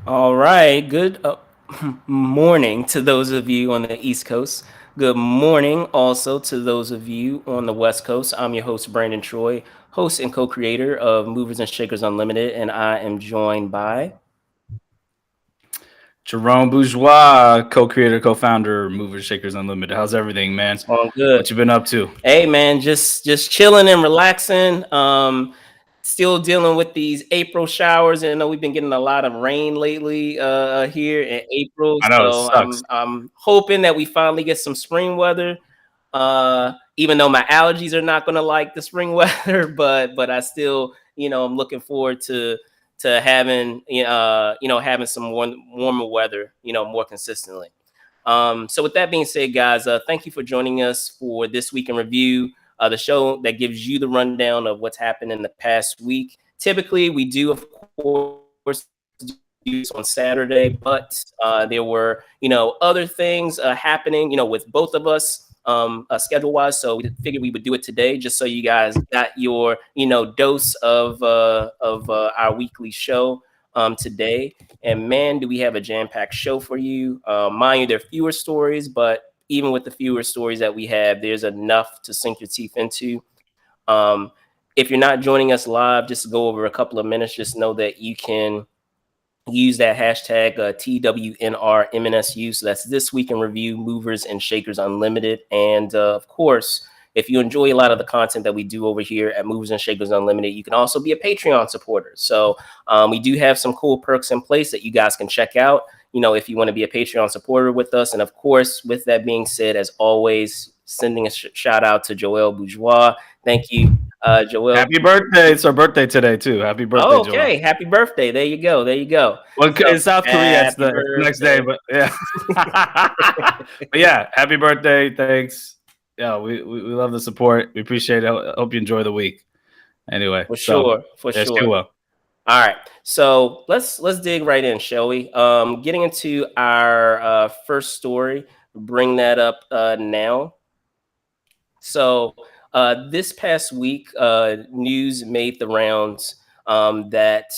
All right. Good morning to those of you on the East Coast. Good morning also to those of you on the West Coast. I'm your host, Brandon Troy, host and co creator of Movers and Shakers Unlimited, and I am joined by. Jerome Bourgeois, co-creator, co-founder, Movers Shakers Unlimited. How's everything, man? On good. What you been up to? Hey man, just chilling and relaxing. Still dealing with these April showers. I know we've been getting a lot of rain lately here in April. I know it So sucks. I'm hoping that we finally get some spring weather. Even though my allergies are not gonna like the spring weather, but I still, I'm looking forward to having having some warmer weather, more consistently. So with that being said, guys, thank you for joining us for this week in review, the show that gives you the rundown of what's happened in the past week. Typically, we do, of course, do this on Saturday, but there were, other things happening, with both of us. Schedule wise, so we figured we would do it today, just so you guys got your dose of our weekly show today. And man, do we have a jam-packed show for you. Mind you, there are fewer stories, but even with the fewer stories that we have, there's enough to sink your teeth into. If you're not joining us live, just go over a couple of minutes. Just know that you can use that hashtag TWnRMNSU. So that's This Week in Review, Movers and Shakers Unlimited. And of course, if you enjoy a lot of the content that we do over here at Movers and Shakers Unlimited, you can also be a Patreon supporter. So we do have some cool perks in place that you guys can check out, if you want to be a Patreon supporter with us. And of course, with that being said, as always, sending a shout out to Joel Bourgeois. Thank you, Joel. Happy birthday! It's our birthday today too. Happy birthday, Oh, Joel. okay. Happy birthday. There you go. There you go. Well, So in South Korea, happy it's the next day, birthday. but yeah. But yeah, happy birthday! Thanks. Yeah, we love the support. We appreciate it. I hope you enjoy the week. Anyway, For so sure. For there's sure. Tua. All right. So let's dig right in, shall we? Getting into our first story, bring that up now. So this past week, news made the rounds that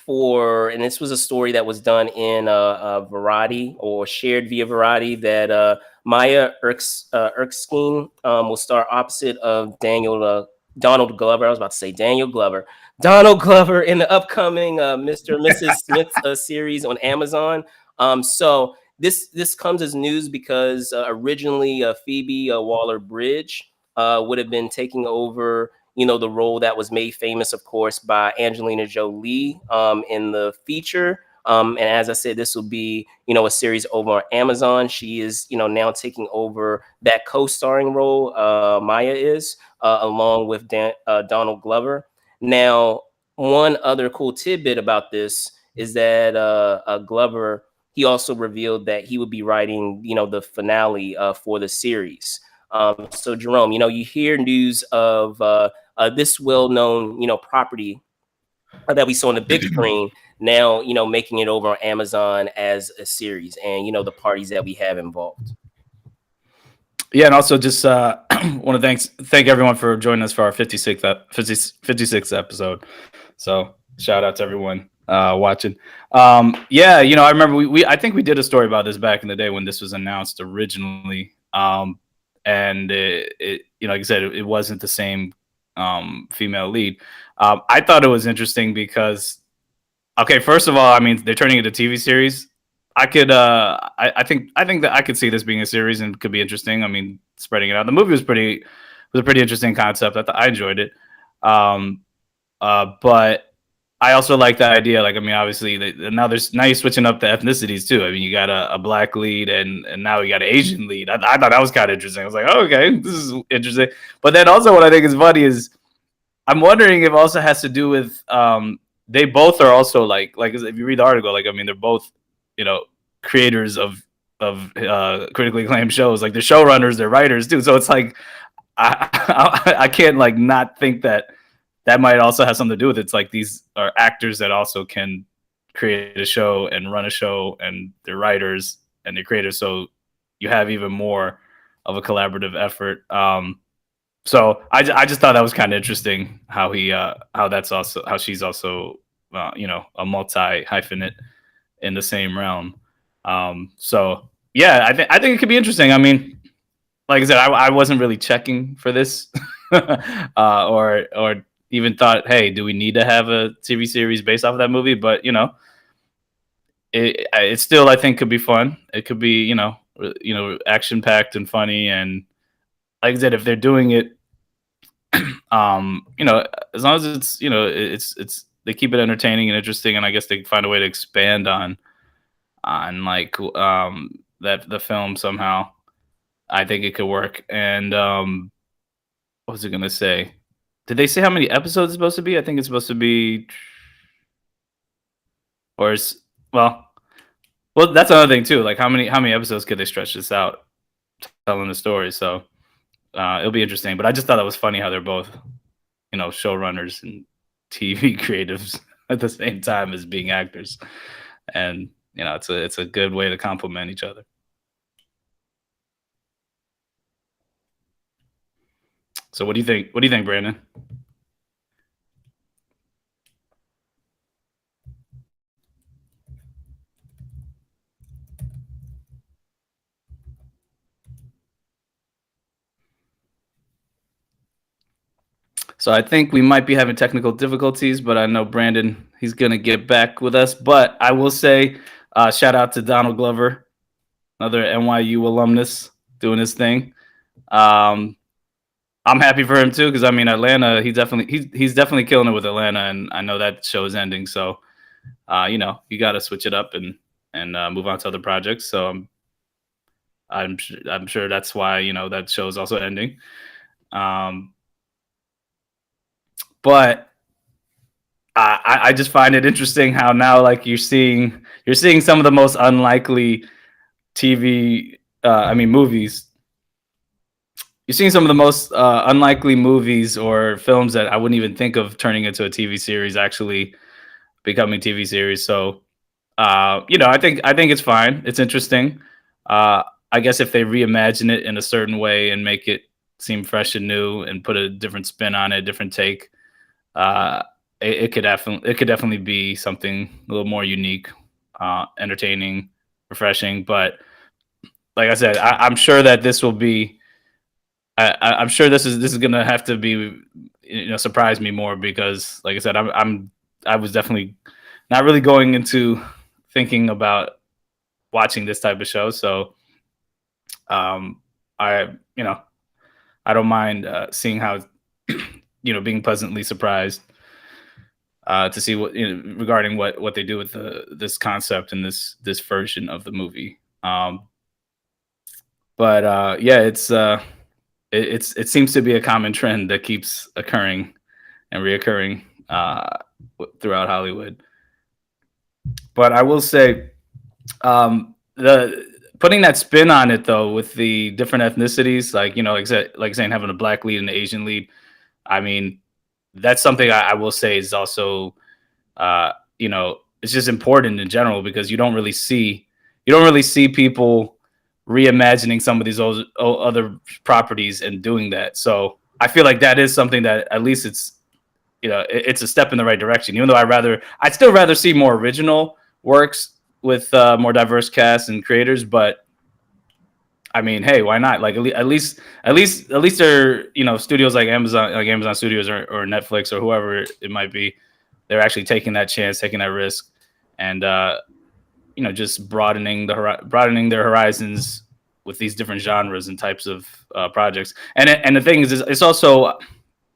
and this was a story that was done in Variety or shared via Variety, that Maya Erskine will star opposite of Donald Glover. I was about to say Daniel Glover. Donald Glover in the upcoming Mr. and Mrs. Smith series on Amazon. So this comes as news because originally Phoebe Waller-Bridge would have been taking over, the role that was made famous, of course, by Angelina Jolie in the feature. And as I said, this will be, a series over on Amazon. She is, now taking over that co-starring role. Maya is, along with Donald Glover. Now, one other cool tidbit about this is that Glover, he also revealed that he would be writing, the finale for the series. So Jerome, you hear news of this well-known, property that we saw on the big screen now, making it over on Amazon as a series, and the parties that we have involved. Yeah, and also just want to thank everyone for joining us for our 56th episode. So shout out to everyone watching. Yeah, I remember we I think we did a story about this back in the day when this was announced originally. And like I said, it wasn't the same female lead. I thought it was interesting because, okay, first of all, I mean, they're turning it a TV series. I could, I think that I could see this being a series and could be interesting. I mean, spreading it out. The movie was a pretty interesting concept. I enjoyed it. But I also like the idea. Like, I mean, obviously, now you're switching up the ethnicities too. I mean, you got a black lead and now you got an Asian lead. I thought that was kind of interesting. I was like, oh, okay, this is interesting. But then also, what I think is funny is I'm wondering if it also has to do with they both are also like if you read the article, like, I mean, they're both, creators of critically acclaimed shows. Like, they're showrunners, they're writers too. So it's like I can't like not think that might also have something to do with it. It's like these are actors that also can create a show and run a show, and they're writers and they're creators. So you have even more of a collaborative effort. So I just thought that was kind of interesting how she's also a multi hyphenate in the same realm. So yeah, I think it could be interesting. I mean, like I said, I wasn't really checking for this, or even thought, hey, do we need to have a TV series based off of that movie? But it still, I think, could be fun. It could be action packed and funny, and like I said, if they're doing it, as long as it's it's they keep it entertaining and interesting, and I guess they find a way to expand on like that the film somehow. I think it could work. And what was I gonna say? Did they say how many episodes it's supposed to be? I think it's supposed to be, or is well, that's another thing too. Like how many episodes could they stretch this out, telling the story? So it'll be interesting. But I just thought it was funny how they're both, showrunners and TV creatives at the same time as being actors, and it's a good way to complement each other. So what do you think? What do you think, Brandon? So I think we might be having technical difficulties, but I know Brandon, he's going to get back with us. But I will say, shout out to Donald Glover, another NYU alumnus doing his thing. I'm happy for him too, because I mean Atlanta, he's definitely killing it with Atlanta, and I know that show is ending. So you got to switch it up and move on to other projects. So I'm sure that's why that show is also ending. But I just find it interesting how now, like, you're seeing some of the most unlikely movies. You're seeing some of the most unlikely movies or films that I wouldn't even think of turning into a TV series actually becoming TV series. So, I think it's fine. It's interesting. I guess if they reimagine it in a certain way and make it seem fresh and new and put a different spin on it, different take, it could definitely be something a little more unique, entertaining, refreshing. But like I said, I'm sure that this will be. I'm sure this is gonna have to be, surprise me more, because like I said, I was definitely not really going into thinking about watching this type of show. So I don't mind seeing how being pleasantly surprised to see what regarding what they do with this concept and this version of the movie. But yeah, it seems to be a common trend that keeps occurring and reoccurring throughout Hollywood. But I will say, the putting that spin on it though, with the different ethnicities, like saying having a black lead and an Asian lead, I mean, that's something I will say is also, it's just important in general, because you don't really see people reimagining some of these other properties and doing that. So I feel like that is something that at least it's a step in the right direction. Even though I'd still rather see more original works with more diverse casts and creators. But I mean, hey, why not? Like at least they're studios like Amazon Studios or Netflix or whoever it might be. They're actually taking that chance, taking that risk, and just broadening their horizons with these different genres and types of projects. And the thing is, it's also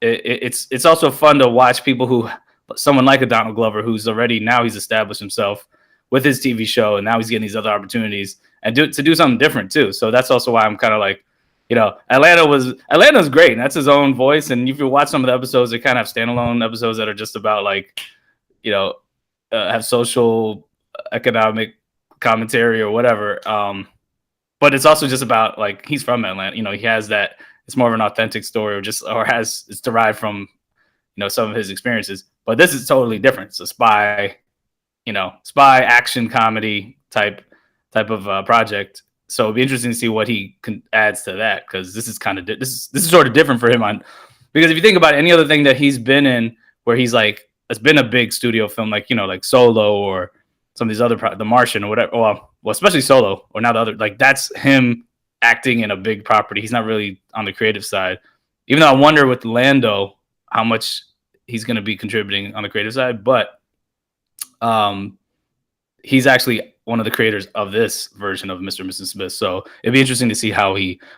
it's also fun to watch people someone like a Donald Glover, who's already now he's established himself with his TV show, and now he's getting these other opportunities and to do something different too. So that's also why I'm kind of like, Atlanta's great, and that's his own voice. And if you watch some of the episodes, they kind of have standalone episodes that are just about like, have social, economic commentary or whatever. But it's also just about, like, he's from Atlanta. He has that. It's more of an authentic story, it's derived from, some of his experiences. But this is totally different. It's a spy action comedy type of project. So it'd be interesting to see what he adds to that, because this is this is sort of different for him because if you think about any other thing that he's been in where he's like it's been a big studio film, like, you know, like Solo or some of these other The Martian or whatever. Well, especially Solo, or now the other, like, that's him acting in a big property. He's not really on the creative side, even though I wonder with Lando how much he's going to be contributing on the creative side. But he's actually one of the creators of this version of Mr. and Mrs. Smith. So it'd be interesting to see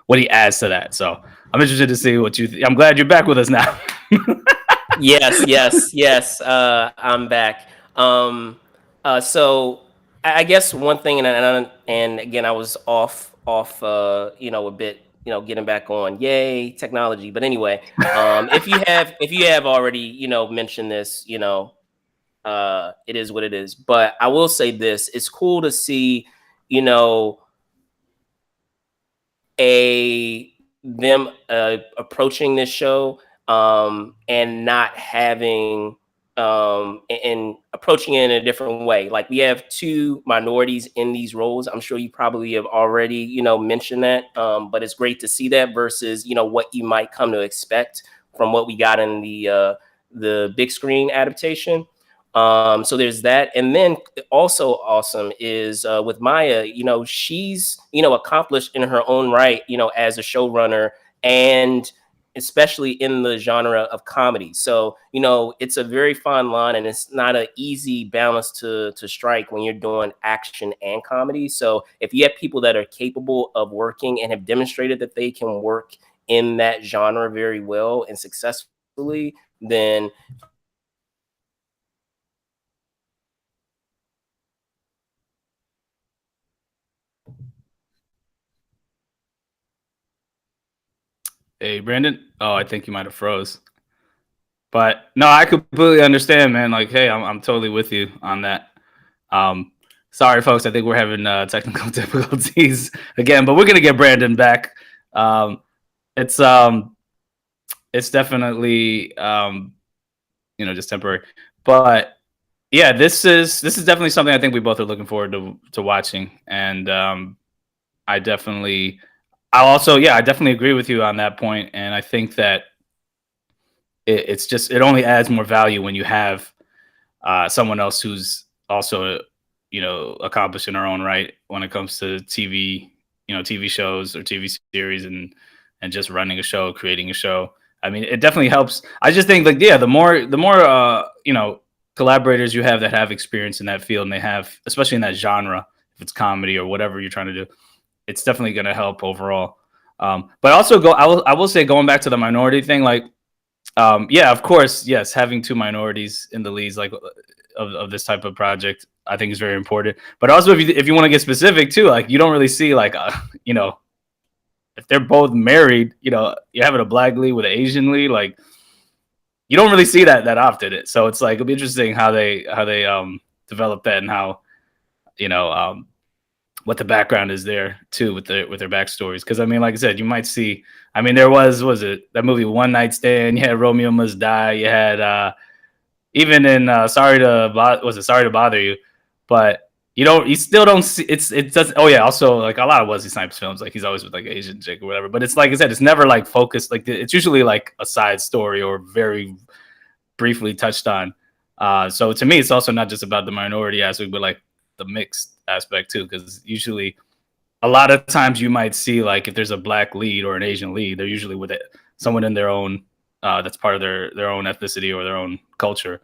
what he adds to that. So I'm interested to see what you I'm glad you're back with us now. Yes. I'm back. So I guess one thing, and again, I was off, a bit, getting back on. Yay, technology! But anyway, if you have already, mentioned this, it is what it is. But I will say this: it's cool to see, you know, them approaching this show, and not having, and approaching it in a different way. Like, we have two minorities in these roles. I'm sure you probably have already, mentioned that, but it's great to see that versus, what you might come to expect from what we got in the big screen adaptation. So there's that. And then also awesome is, with Maya, she's, accomplished in her own right, as a showrunner, and especially in the genre of comedy. So, it's a very fine line, and it's not an easy balance to strike when you're doing action and comedy. So if you have people that are capable of working and have demonstrated that they can work in that genre very well and successfully, then Hey, Brandon. Oh, I think you might have froze. But no, I completely understand, man. Like, hey, I'm totally with you on that. Sorry, folks. I think we're having technical difficulties again, but we're gonna get Brandon back. It's definitely just temporary, but yeah, this is definitely something I think we both are looking forward to watching, and I definitely I definitely agree with you on that point, and I think that it only adds more value when you have someone else who's also accomplished in their own right when it comes to TV shows or TV series, and just running a show, creating a show. I mean, it definitely helps. I just think, like, yeah, the more collaborators you have that have experience in that field, and they have, especially in that genre, if it's comedy or whatever you're trying to do, it's definitely going to help overall. But also I will say, going back to the minority thing, like, yeah, of course, yes, having two minorities in the leads, like, of this type of project, I think is very important. But also, if you want to get specific too, like, you don't really see, like, if they're both married, you're having a black lead with an Asian lead, like, you don't really see that often. So it's like, it'll be interesting how they develop that, and how what the background is there too with their backstories. Because I mean, like I said, you might see. I mean, there was it that movie One Night Stand? You had Romeo Must Die. You had even in Sorry to Bother You, but you still don't see it does. Oh yeah, also, like, a lot of Wesley Snipes films, like, he's always with, like, Asian chick or whatever. But it's like I said, it's never, like, focused. Like, it's usually like a side story or very briefly touched on. So to me, it's also not just about the minority aspect, but, like, the mixed aspect too, because usually a lot of times you might see, like, if there's a black lead or an Asian lead, they're usually with someone in their own that's part of their own ethnicity or their own culture.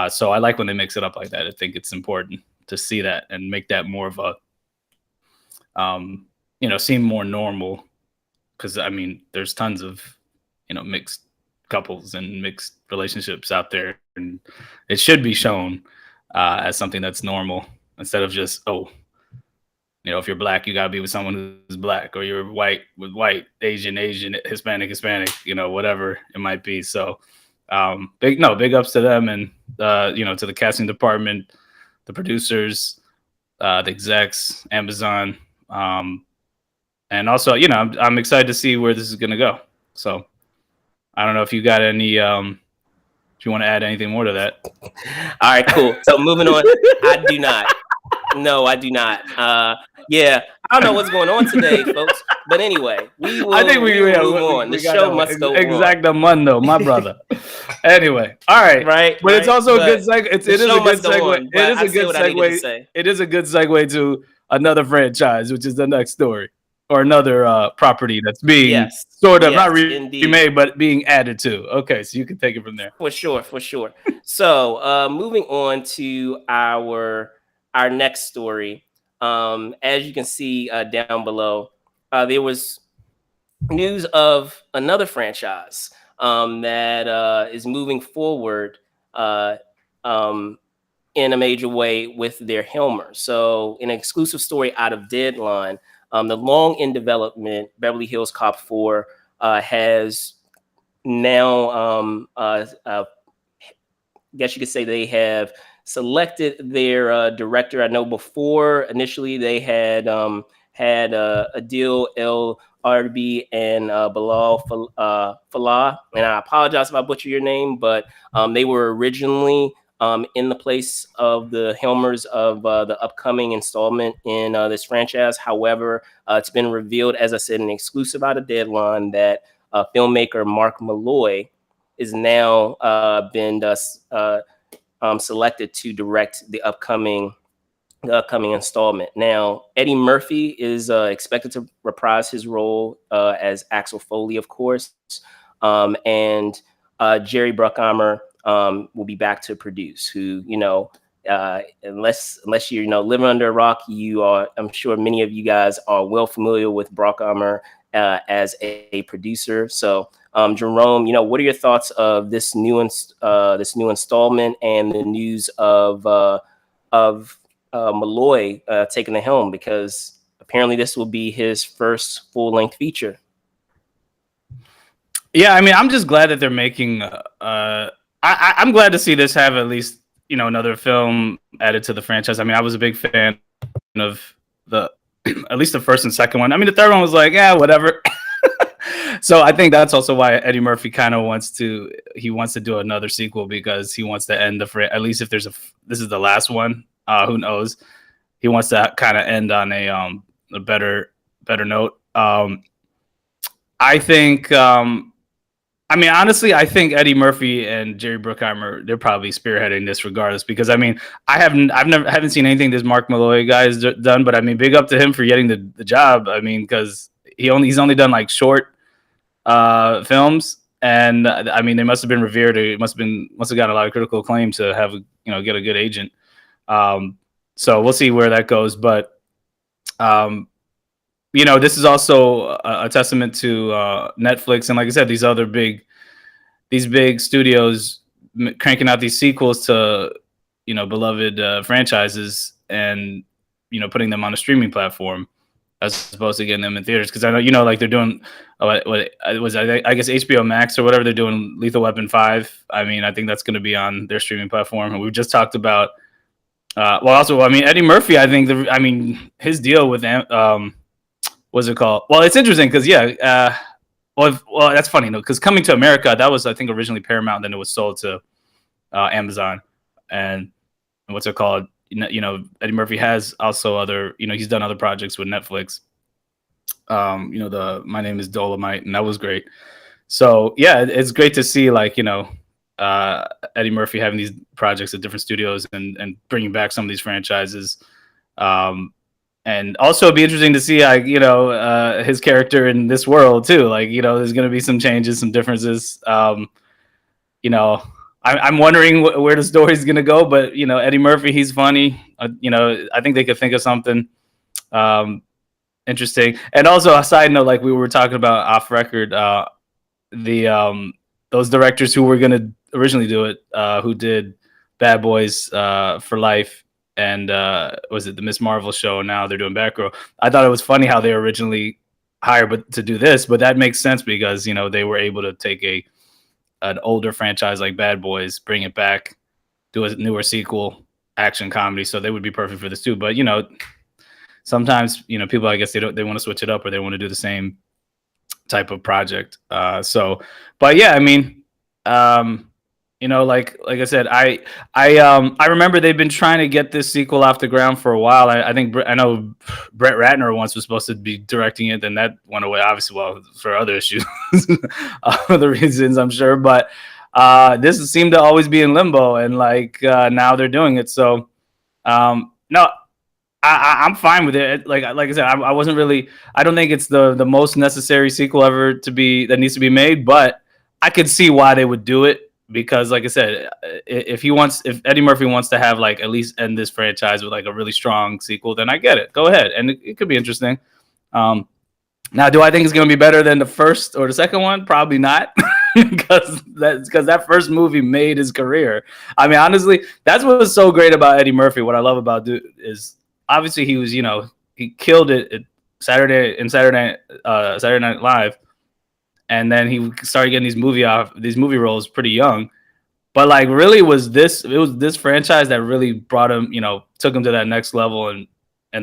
So I like when they mix it up like that. I think it's important to see that and make that more of a seem more normal, because I mean, there's tons of mixed couples and mixed relationships out there, and it should be shown as something that's normal, instead of just, if you're black, you gotta be with someone who's black, or you're white with white, Asian, Hispanic, whatever it might be. So big ups to them, and to the casting department, the producers, the execs, Amazon, and also, I'm excited to see where this is gonna go. So I don't know if you got any if you want to add anything more to that. All right, cool. So moving on. I do not. No, I do not. Yeah, I don't know what's going on today, folks. But anyway, we I think will move on. The we got show that one. must go on. Exactamundo, my brother. Anyway, all right. Right, But it's right. also a good But segue. the It is a show good must go segue. on. It But is I a said good what I needed to segue. say. It is a good segue to another franchise, which is the next story, or another property that's being Yes, sort of not yes, indeed. remade, but being added to. Okay, so you can take it from there. For sure, for sure. So, moving on to our next story. As you can see down below, there was news of another franchise that is moving forward uh, um, in a major way with their Helmer. So, an exclusive story out of Deadline, the long in development Beverly Hills Cop 4 has now guess you could say they have selected their director. I know before initially they had a deal El Arbi and Bilal Falah, and I apologize if I butcher your name, but they were originally in the place of the Helmers of the upcoming installment in this franchise. However, it's been revealed, as I said, an exclusive out of Deadline that filmmaker Mark Malloy is now been selected to direct the upcoming installment. Now, Eddie Murphy is expected to reprise his role as Axel Foley, of course, and Jerry Bruckheimer will be back to produce. Who unless you're living under a rock, you are. I'm sure many of you guys are well familiar with Bruckheimer as a producer. So, Jerome, what are your thoughts of this new installment and the news of Malloy taking the helm, because apparently this will be his first full-length feature. Yeah, I mean, I'm just glad that they're making. I'm glad to see this have at least another film added to the franchise. I mean, I was a big fan of the at least the first and second one. I mean, the third one was like, yeah, whatever. So I think that's also why Eddie Murphy kind of wants to do another sequel, because he wants to end at least if this is the last one. Who knows? He wants to kind of end on a better note. I think. I mean, honestly, I think Eddie Murphy and Jerry Bruckheimer, they're probably spearheading this regardless, because I mean, I haven't seen anything this Mark Malloy guy has done, but I mean, big up to him for getting the job. I mean, because he's only done like short films, and I mean, they must have been revered. It must have gotten a lot of critical acclaim to have get a good agent. So we'll see where that goes, but this is also a testament to Netflix, and like I said, these big studios cranking out these sequels to beloved franchises, and putting them on a streaming platform as opposed to getting them in theaters. Because I know like they're doing what was I guess HBO Max or whatever, they're doing Lethal Weapon 5. I mean, I think that's going to be on their streaming platform. And we've just talked about Eddie Murphy. I think his deal with what's it called? Well, it's interesting because well, that's funny, because Coming to America, that was I think originally Paramount, then it was sold to Amazon, and what's it called? Eddie Murphy has also other, he's done other projects with Netflix. The My Name is Dolomite, and that was great. So yeah, it's great to see like Eddie Murphy having these projects at different studios and bringing back some of these franchises. And also it'd be interesting to see like his character in this world too. Like there's going to be some changes, some differences. I'm wondering where the story's going to go, but Eddie Murphy, he's funny. I think they could think of something interesting. And also a side note, like we were talking about off record, those directors who were going to originally do it, who did Bad Boys for Life, and was it the Miss Marvel show? Now they're doing Batgirl. I thought it was funny how they were originally hired to do this, but that makes sense because they were able to take an older franchise like Bad Boys, bring it back, do a newer sequel, action comedy. So they would be perfect for this too. But sometimes people, I guess they want to switch it up, or they want to do the same type of project. But yeah, I mean, You know, like I said, I remember they've been trying to get this sequel off the ground for a while. I think I know Brett Ratner once was supposed to be directing it, then that went away, obviously, well, for other issues, other reasons, I'm sure. But this seemed to always be in limbo, and like now they're doing it. So no, I'm fine with it. Like I said, I wasn't really. I don't think it's the most necessary sequel ever to be that needs to be made, but I could see why they would do it because, like I said, if Eddie Murphy wants to have like at least end this franchise with like a really strong sequel, then I get it. Go ahead, and it could be interesting. Now, do I think it's going to be better than the first or the second one? Probably not. because that first movie made his career. I mean, honestly, that's what was so great about Eddie Murphy. What I love about it is obviously he was, he killed it at Saturday Night Live, and then he started getting these movie roles pretty young. But like, really, it was this franchise that really brought him, took him to that next level, and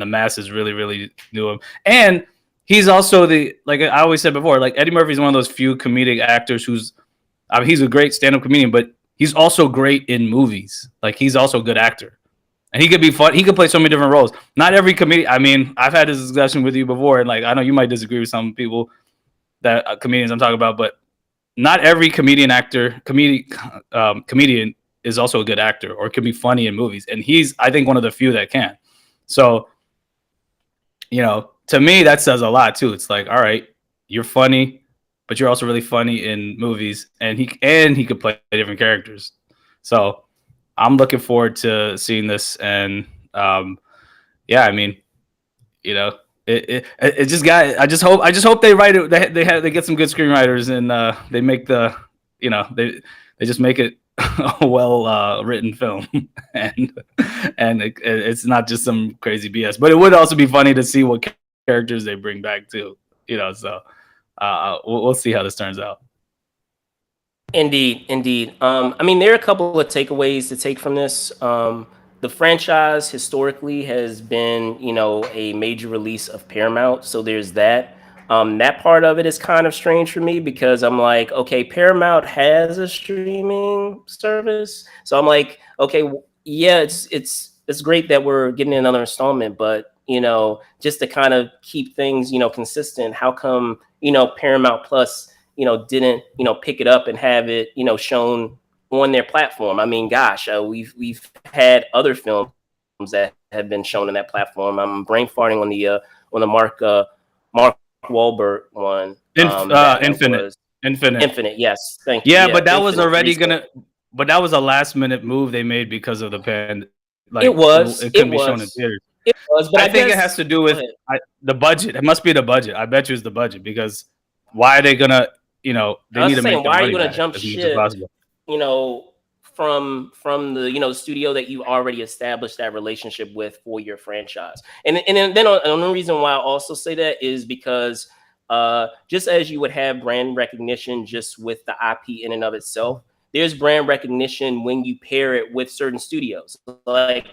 the masses really, really knew him. And he's also like I always said before, like Eddie Murphy is one of those few comedic actors he's a great stand-up comedian, but he's also great in movies. Like he's also a good actor. And he could be fun. He could play so many different roles. Not every comedian. I mean, I've had this discussion with you before, and like I know you might disagree with some people that comedians I'm talking about, but not every comedian is also a good actor or can be funny in movies. And he's, I think, one of the few that can. So, to me, that says a lot too. It's like, all right, you're funny, but you're also really funny in movies, and he could play different characters. So I'm looking forward to seeing this, and yeah, I mean, it just got. I just hope they write it. They get some good screenwriters, and they make they just make it a well written film, and it's not just some crazy BS. But it would also be funny to see what characters they bring back too. So we'll see how this turns out. Indeed. I mean, there are a couple of takeaways to take from this. The franchise historically has been, a major release of Paramount. So there's that. That part of it is kind of strange for me because I'm like, okay, Paramount has a streaming service. So I'm like, okay, yeah, it's great that we're getting another installment, but just to kind of keep things, consistent, how come, Paramount Plus, didn't, pick it up and have it, shown on their platform? I mean, gosh, we've had other films that have been shown in that platform. I'm brain farting on the Mark Wahlberg one. Infinite. Yes, thank you. Yeah, but that was already but that was a last minute move they made because of the pandemic. Like, it couldn't be shown in theaters. It was, but I think it has to do with the budget. It must be the budget. I bet you it's the budget, because why are they gonna? They need to make. Why are you gonna jump ship? From the studio that you already established that relationship with for your franchise. And then the reason why I also say that is because just as you would have brand recognition just with the IP in and of itself, there's brand recognition when you pair it with certain studios. Like,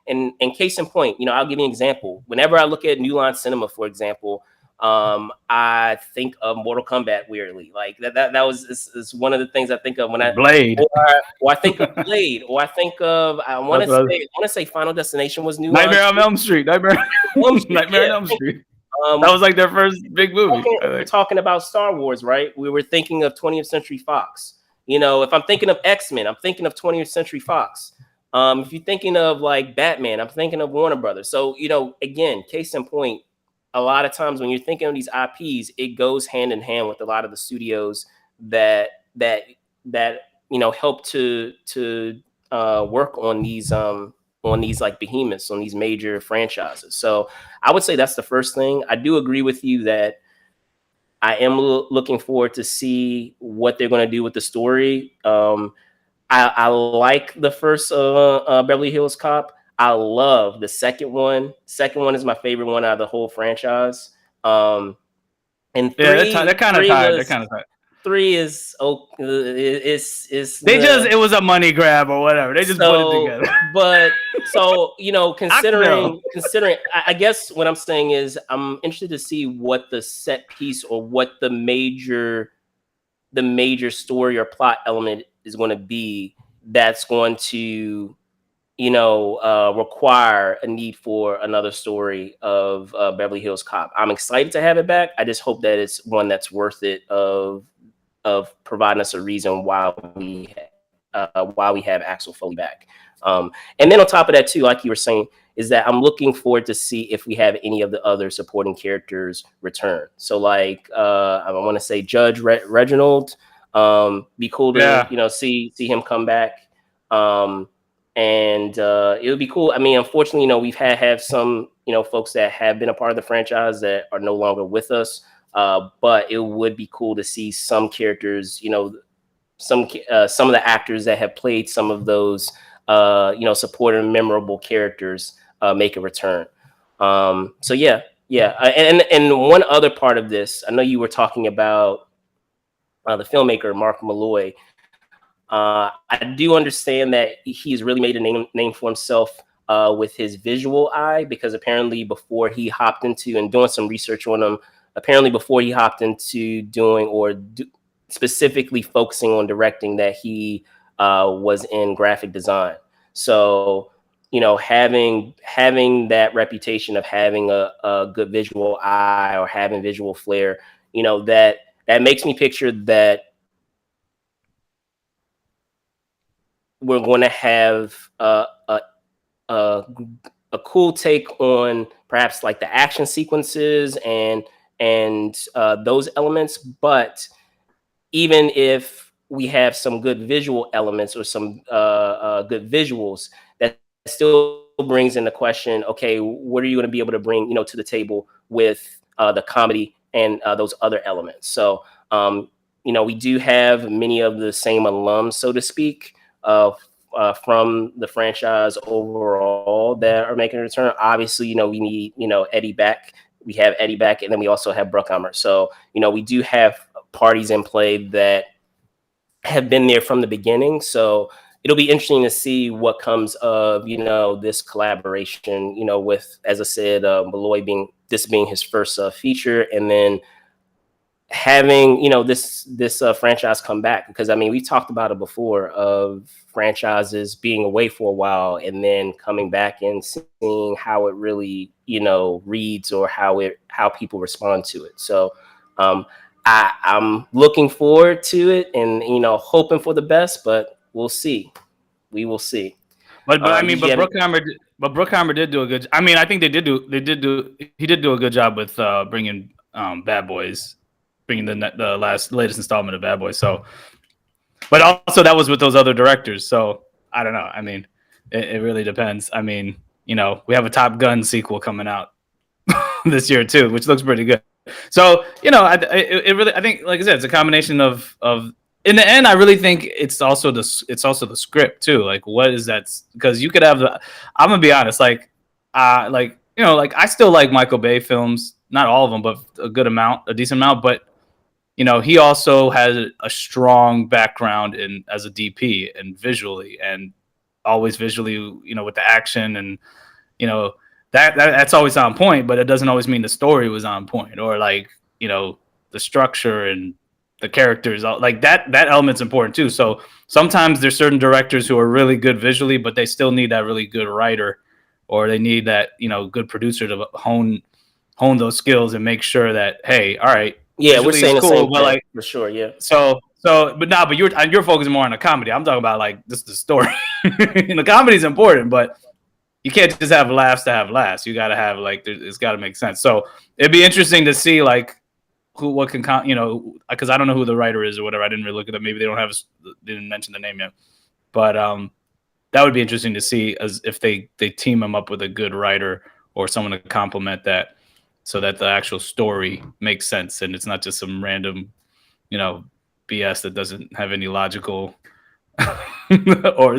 and case in point, I'll give you an example. Whenever I look at New Line Cinema, for example, I think of Mortal Kombat weirdly. Like that was is one of the things I think of when I Blade, or I think of Blade, or I think of I want to say Final Destination was New Nightmare on Elm Street. Nightmare on Elm Street. That was like their first big movie. We're talking about Star Wars, right? We were thinking of 20th Century Fox. If I'm thinking of X-Men, I'm thinking of 20th Century Fox. If you're thinking of like Batman, I'm thinking of Warner Brothers. So, again, case in point, a lot of times when you're thinking of these IPs, it goes hand in hand with a lot of the studios that help to work on these like behemoths, on these major franchises. So I would say that's the first thing. I do agree with you that I am looking forward to see what they're going to do with the story. I like the first Beverly Hills Cop. I love the second one. Second one is my favorite one out of the whole franchise. And three, they're kind of tied. Three is it was a money grab or whatever. They just put it together. But considering, I guess what I'm saying is I'm interested to see what the set piece or what the major story or plot element is going to be that's going to require a need for another story of Beverly Hills Cop. I'm excited to have it back. I just hope that it's one that's worth it of providing us a reason why we have Axel Foley back. And then on top of that too, like you were saying, is that I'm looking forward to see if we have any of the other supporting characters return. So like I want to say Judge Reginald. Be cool to see him come back. And it would be cool. I mean, unfortunately, we've have some folks that have been a part of the franchise that are no longer with us. But it would be cool to see some characters, some of the actors that have played some of those supporting memorable characters make a return. So yeah. And one other part of this, I know you were talking about the filmmaker Mark Malloy. I do understand that he's really made a name for himself with his visual eye, because apparently before he hopped into and doing some research on him, before he hopped into specifically focusing on directing, that he was in graphic design. So having that reputation of having a good visual eye or having visual flair, that makes me picture that we're going to have a cool take on perhaps like the action sequences and those elements. But even if we have some good visual elements or some good visuals, that still brings in the question, okay, what are you going to be able to bring to the table with the comedy and those other elements? So we do have many of the same alums, so to speak, from the franchise overall that are making a return. Obviously, we need Eddie back. We have Eddie back, and then we also have Bruckheimer. So we do have parties in play that have been there from the beginning. So it'll be interesting to see what comes of this collaboration. With, as I said, Malloy being his first feature, and then having this franchise come back, because I mean, we talked about it before, of franchises being away for a while and then coming back and seeing how it really reads, or how people respond to it. So I'm looking forward to it, and hoping for the best, but we'll see. We will see. But Bruckheimer did do a good. I mean, I think he did do a good job with bringing Bad Boys, bringing the latest installment of Bad Boys. So, but also that was with those other directors. So I don't know. I mean, it really depends. I mean, we have a Top Gun sequel coming out this year too, which looks pretty good. So I think, like I said, it's a combination of. In the end, I really think it's also the script too. Like, what is that? Because you could have I'm gonna be honest. Like I still like Michael Bay films. Not all of them, but a decent amount. But he also has a strong background as a DP and visually, and always visually, with the action, and that's always on point. But it doesn't always mean the story was on point, or like the structure and the characters, like that element's important too. So sometimes there's certain directors who are really good visually, but they still need that really good writer, or they need that good producer to hone those skills and make sure that, hey, all right, yeah, we're saying cool, the same but thing, like, for sure, yeah. But you're focusing more on the comedy. I'm talking about like just the story. The comedy is important, but you can't just have laughs to have laughs. You got to have it's got to make sense. So it'd be interesting to see like what can because I don't know who the writer is or whatever. I didn't really look at it. Maybe they didn't mention the name yet. But that would be interesting to see, as if they team him up with a good writer or someone to complement that, so that the actual story makes sense and it's not just some random, BS that doesn't have any logical or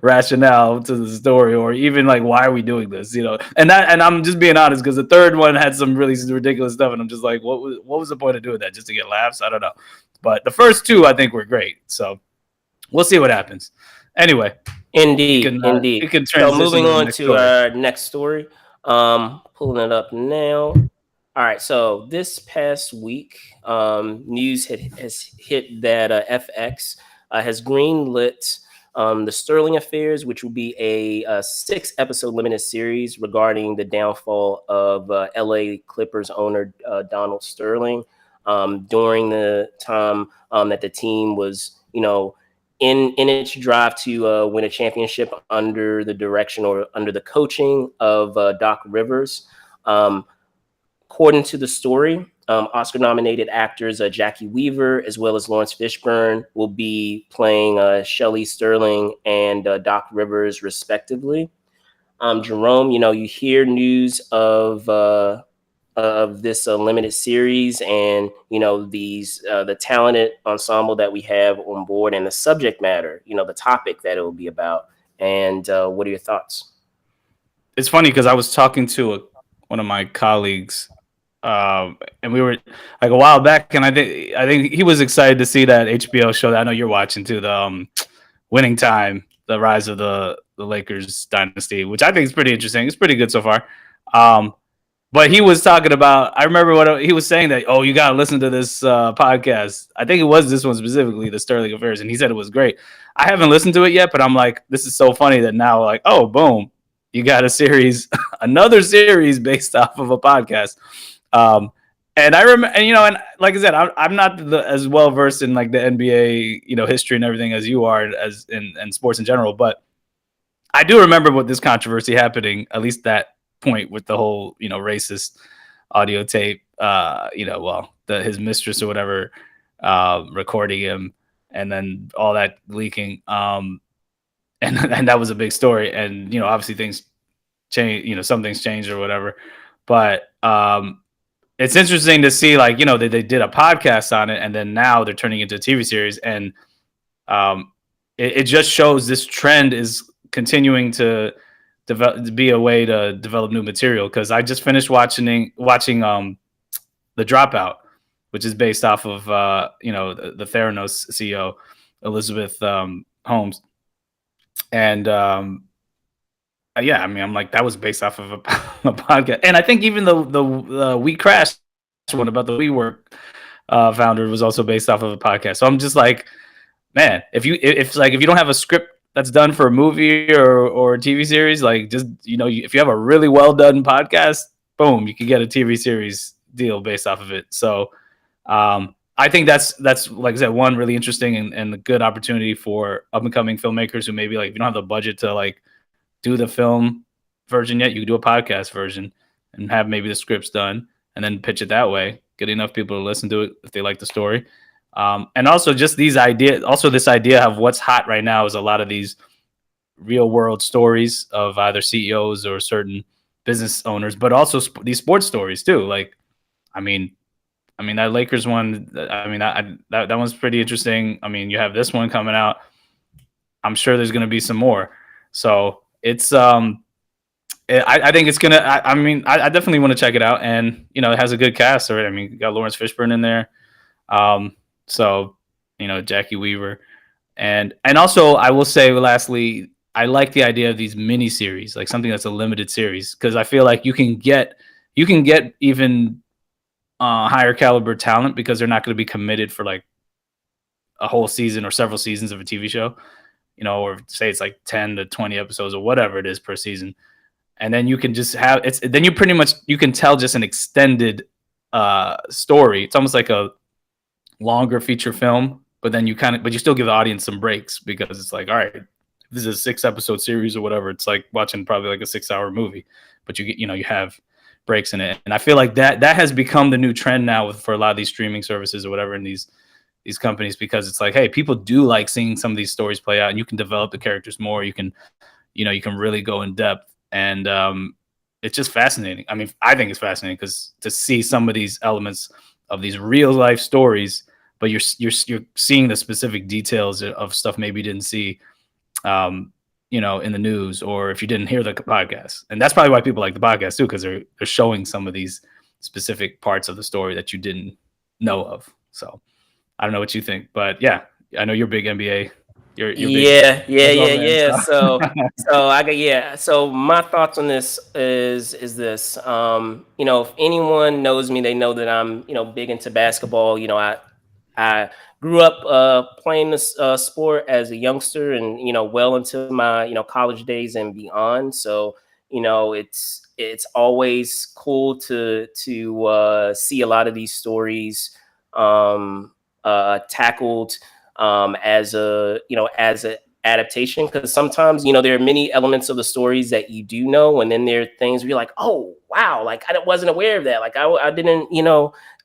rationale to the story, or even like, why are we doing this, and I'm just being honest, because the third one had some really ridiculous stuff, and I'm just like, what was the point of doing that? Just to get laughs? I don't know. But the first two I think were great, so we'll see what happens. Anyway, indeed. So moving on to our next story, pulling it up now. All right, so this past week, news has hit that FX has greenlit the Sterling Affairs, which will be a 6-episode limited series regarding the downfall of LA Clippers owner Donald Sterling during the time that the team was, in its drive to win a championship under the direction or under the coaching of Doc Rivers. According to the story, Oscar-nominated actors Jackie Weaver as well as Lawrence Fishburne will be playing Shelley Sterling and Doc Rivers, respectively. Jerome, you hear news of this limited series, and the talented ensemble that we have on board, and the subject matter, the topic that it will be about. And what are your thoughts? It's funny because I was talking to one of my colleagues, and we were like a while back, and I think he was excited to see that HBO show that I know you're watching too, the Winning Time, the rise of the Lakers dynasty, which I think is pretty interesting. It's pretty good so far. But he was talking about, I remember what he was saying, that, oh, you got to listen to this podcast. I think it was this one specifically, the Sterling Affairs. And he said it was great. I haven't listened to it yet, but I'm like, this is so funny that now, like, oh, boom, you got a series, another series based off of a podcast. And I remember, and like I said, I'm not as well versed in like the NBA, history and everything as you are, as in sports in general. But I do remember what this controversy happening, at least that point with the whole racist audio tape, his mistress or whatever recording him, and then all that leaking, and that was a big story. And obviously things change, some things changed or whatever, but it's interesting to see, like, they did a podcast on it, and then now they're turning into a TV series, and it just shows this trend is continuing to be a way to develop new material. Because I just finished watching The Dropout, which is based off of the Theranos CEO Elizabeth Holmes, and I'm like, that was based off of a podcast. And I think even the We Crashed one about the WeWork founder was also based off of a podcast. So I'm just like, man, if you don't have a script that's done for a movie or a TV series, like, just, if you have a really well done podcast, boom, you can get a TV series deal based off of it. So I think that's like I said, one really interesting and a good opportunity for up and coming filmmakers who maybe, like, if you don't have the budget to like do the film version yet, you can do a podcast version and have maybe the scripts done and then pitch it that way, get enough people to listen to it if they like the story. And also just this idea of what's hot right now is a lot of these real world stories of either CEOs or certain business owners, but also these sports stories too. Like, I mean that Lakers one, that one's pretty interesting. I mean, you have this one coming out. I'm sure there's going to be some more. So it's I think it's gonna. I definitely want to check it out, and it has a good cast already. I mean, you got Lawrence Fishburne in there, so Jackie Weaver, and also I will say lastly, I like the idea of these mini series, like something that's a limited series, because I feel like you can get even higher caliber talent because they're not going to be committed for like a whole season or several seasons of a TV show. Or say it's like 10 to 20 episodes or whatever it is per season. And then you can just have then you can tell just an extended story. It's almost like a longer feature film, but then you still give the audience some breaks, because it's like, all right, this is a 6-episode series or whatever. It's like watching probably like a 6-hour movie, but you have breaks in it. And I feel like that has become the new trend now for a lot of these streaming services or whatever in these companies, because it's like, hey, people do like seeing some of these stories play out, and you can develop the characters more. You can really go in depth, and it's just fascinating. I mean, I think it's fascinating because to see some of these elements of these real life stories, but you're seeing the specific details of stuff maybe you didn't see, in the news, or if you didn't hear the podcast. And that's probably why people like the podcast too, because they're showing some of these specific parts of the story that you didn't know of. So I don't know what you think, but yeah, I know you're big NBA. You're yeah. big, So my thoughts on this is this. If anyone knows me, they know that I'm big into basketball. I grew up playing this sport as a youngster, and well into my college days and beyond. So it's always cool to see a lot of these stories um, tackled as a adaptation, because sometimes there are many elements of the stories that you do know, and then there are things where you're like, oh wow, like I wasn't aware of that, like I didn't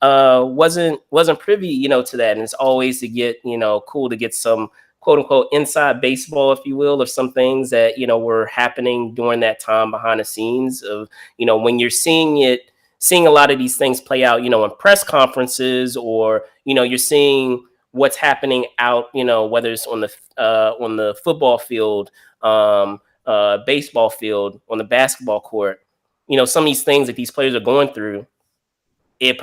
wasn't privy to that. And it's always to get cool to get some quote unquote inside baseball, if you will, of some things that were happening during that time behind the scenes of when you're seeing a lot of these things play out in press conferences, or you're seeing what's happening out whether it's on the football field, baseball field, on the basketball court, some of these things that these players are going through. It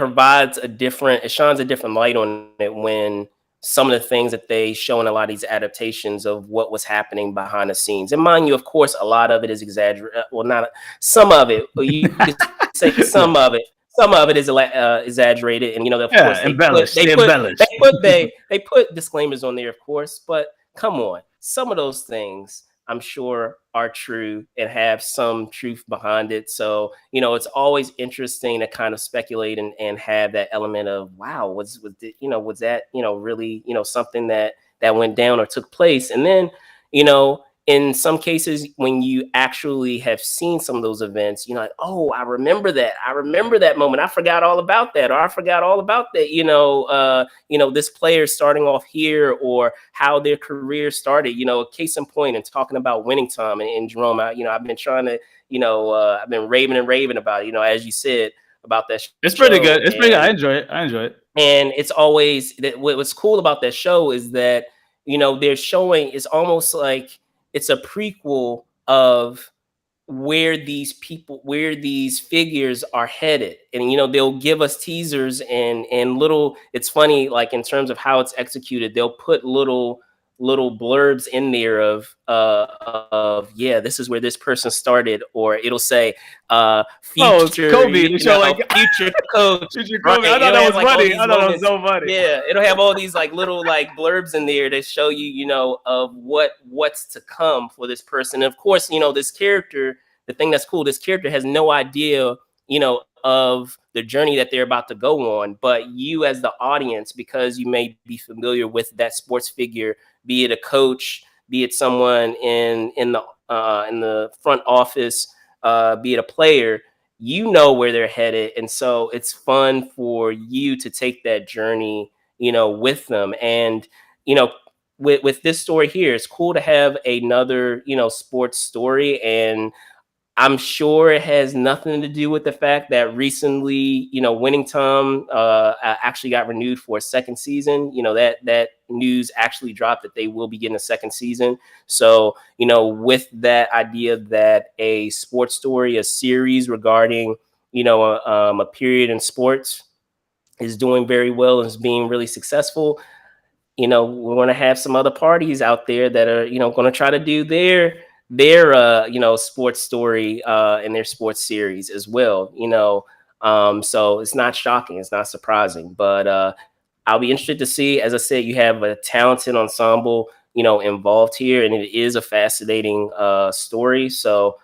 shines a different light on it when some of the things that they show in a lot of these adaptations of what was happening behind the scenes. And mind you, of course, a lot of it is exaggerated. Well, not some of it. Well, you could say some of Yeah. it. Some of it is exaggerated, and of course Yeah, embellish. They embellish. they put disclaimers on there, of course. But come on, some of those things I'm sure are true and have some truth behind it. So, it's always interesting to kind of speculate and have that element of, wow, was that, really, something that went down or took place. And then, you know, in some cases, when you actually have seen some of those events, like, oh, I remember that. I remember that moment. I forgot all about that, or I forgot all about that. This player starting off here, or how their career started. A case in point, and talking about winning time and Jerome. I've been trying to, I've been raving and raving about, as you said, about that It's pretty show. good. It's pretty good. I enjoy it. I enjoy it. And it's always that what's cool about that show is that they're showing, it's almost like it's a prequel of where these figures are headed. And they'll give us teasers and little, it's funny, like in terms of how it's executed, they'll put little blurbs in there of, yeah, this is where this person started, or it'll say Oh, it's future, Kobe. They show like future coach. future Right, Kobe. I thought it'll that have was like all funny. these I thought that was moments. so funny. Yeah, it'll have all these like little like blurbs in there that show you, of what's to come for this person. And of course, this character, the thing that's cool, this character has no idea, of the journey that they're about to go on. But you, as the audience, because you may be familiar with that sports figure, be it a coach, be it someone in the front office, be it a player, where they're headed. And so it's fun for you to take that journey, with them. And with this story here, it's cool to have another sports story. And I'm sure it has nothing to do with the fact that recently, Winning Time actually got renewed for a second season. That news actually dropped that they will be getting a second season. So, with that idea that a sports story, a series regarding, a period in sports is doing very well and is being really successful, we're going to have some other parties out there that are, going to try to do their sports story in their sports series as well. So it's not shocking, it's not surprising, but I'll be interested to see. As I said, you have a talented ensemble, involved here, and it is a fascinating story. So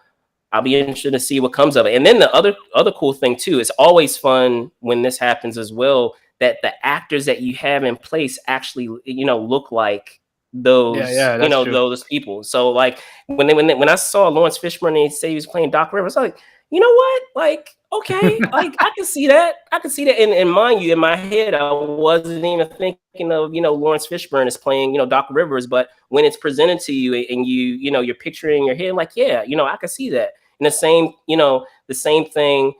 I'll be interested to see what comes of it. And then the other cool thing too, it's always fun when this happens as well, that the actors that you have in place actually, look like Yeah, those, yeah, that's true. those people. So like when I saw Lawrence Fishburne and he said he was playing Doc Rivers, I was like, you know what? Like, okay, like I can see that. I can see that. And mind you, in my head, I wasn't even thinking of, Lawrence Fishburne as playing, Doc Rivers. But when it's presented to you and you're picturing in your head, like, yeah, I can see that. And the same thing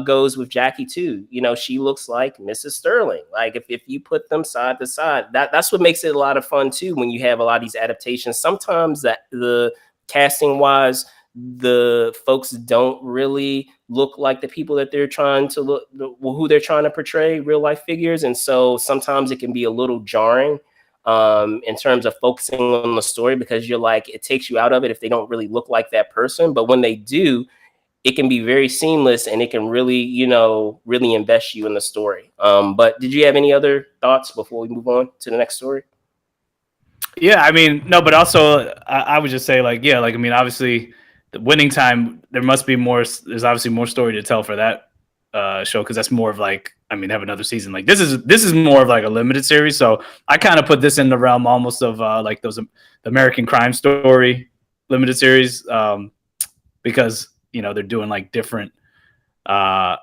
goes with Jackie too. She looks like Mrs. Sterling. Like if you put them side to side, that's what makes it a lot of fun too. When you have a lot of these adaptations, sometimes that the casting wise, the folks don't really look like the people that they're trying to who they're trying to portray, real life figures. And so sometimes it can be a little jarring in terms of focusing on the story, because you're like, it takes you out of it if they don't really look like that person. But when they do, it can be very seamless, and it can really, really invest you in the story. But did you have any other thoughts before we move on to the next story? Yeah, I mean, no, but also I would just say like, yeah, like I mean, obviously, the winning time there must be more. There's obviously more story to tell for that show because that's more of like, I mean, have another season. Like this is more of like a limited series. So I kind of put this in the realm almost of like those the American Crime Story limited series because they're doing like different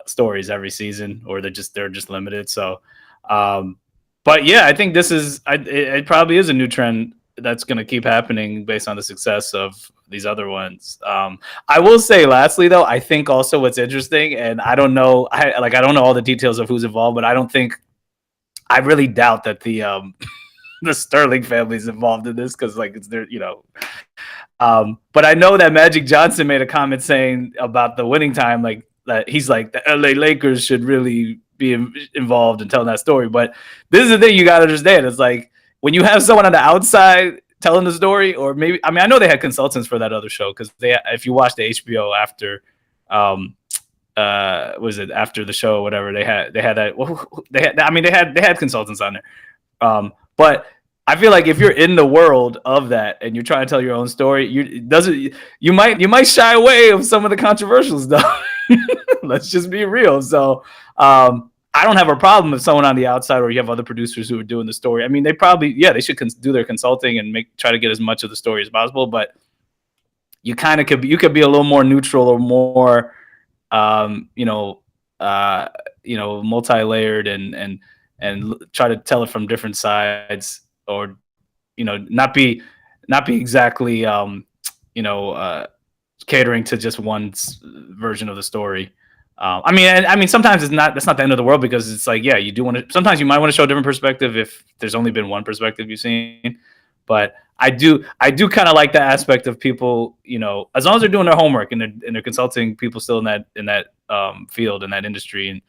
stories every season, or they're just limited. So, but yeah, I think it probably is a new trend that's going to keep happening based on the success of these other ones. I will say, lastly, though, I think also what's interesting, and I don't know, I don't know all the details of who's involved, but I really doubt that the the Sterling family is involved in this because like it's their, but I know that Magic Johnson made a comment saying about the winning time, like that he's like the LA Lakers should really be involved in telling that story. But this is the thing you got to understand. It's like when you have someone on the outside telling the story, or maybe, I mean, I know they had consultants for that other show because if you watch the HBO after, was it after the show or whatever, they had that, I mean, they had consultants on there. But I feel like if you're in the world of that and you're trying to tell your own story, you might shy away of some of the controversial stuff. Let's just be real. So I don't have a problem if someone on the outside, or you have other producers who are doing the story. I mean, they should do their consulting and try to get as much of the story as possible. But you kind of you could be a little more neutral or more, multi-layered and try to tell it from different sides, or not be exactly catering to just one version of the story. I mean, sometimes that's not the end of the world because it's like, yeah, you do want to. Sometimes you might want to show a different perspective if there's only been one perspective you've seen. But I do kind of like the aspect of people, as long as they're doing their homework and they're consulting people still in that field, in that industry, and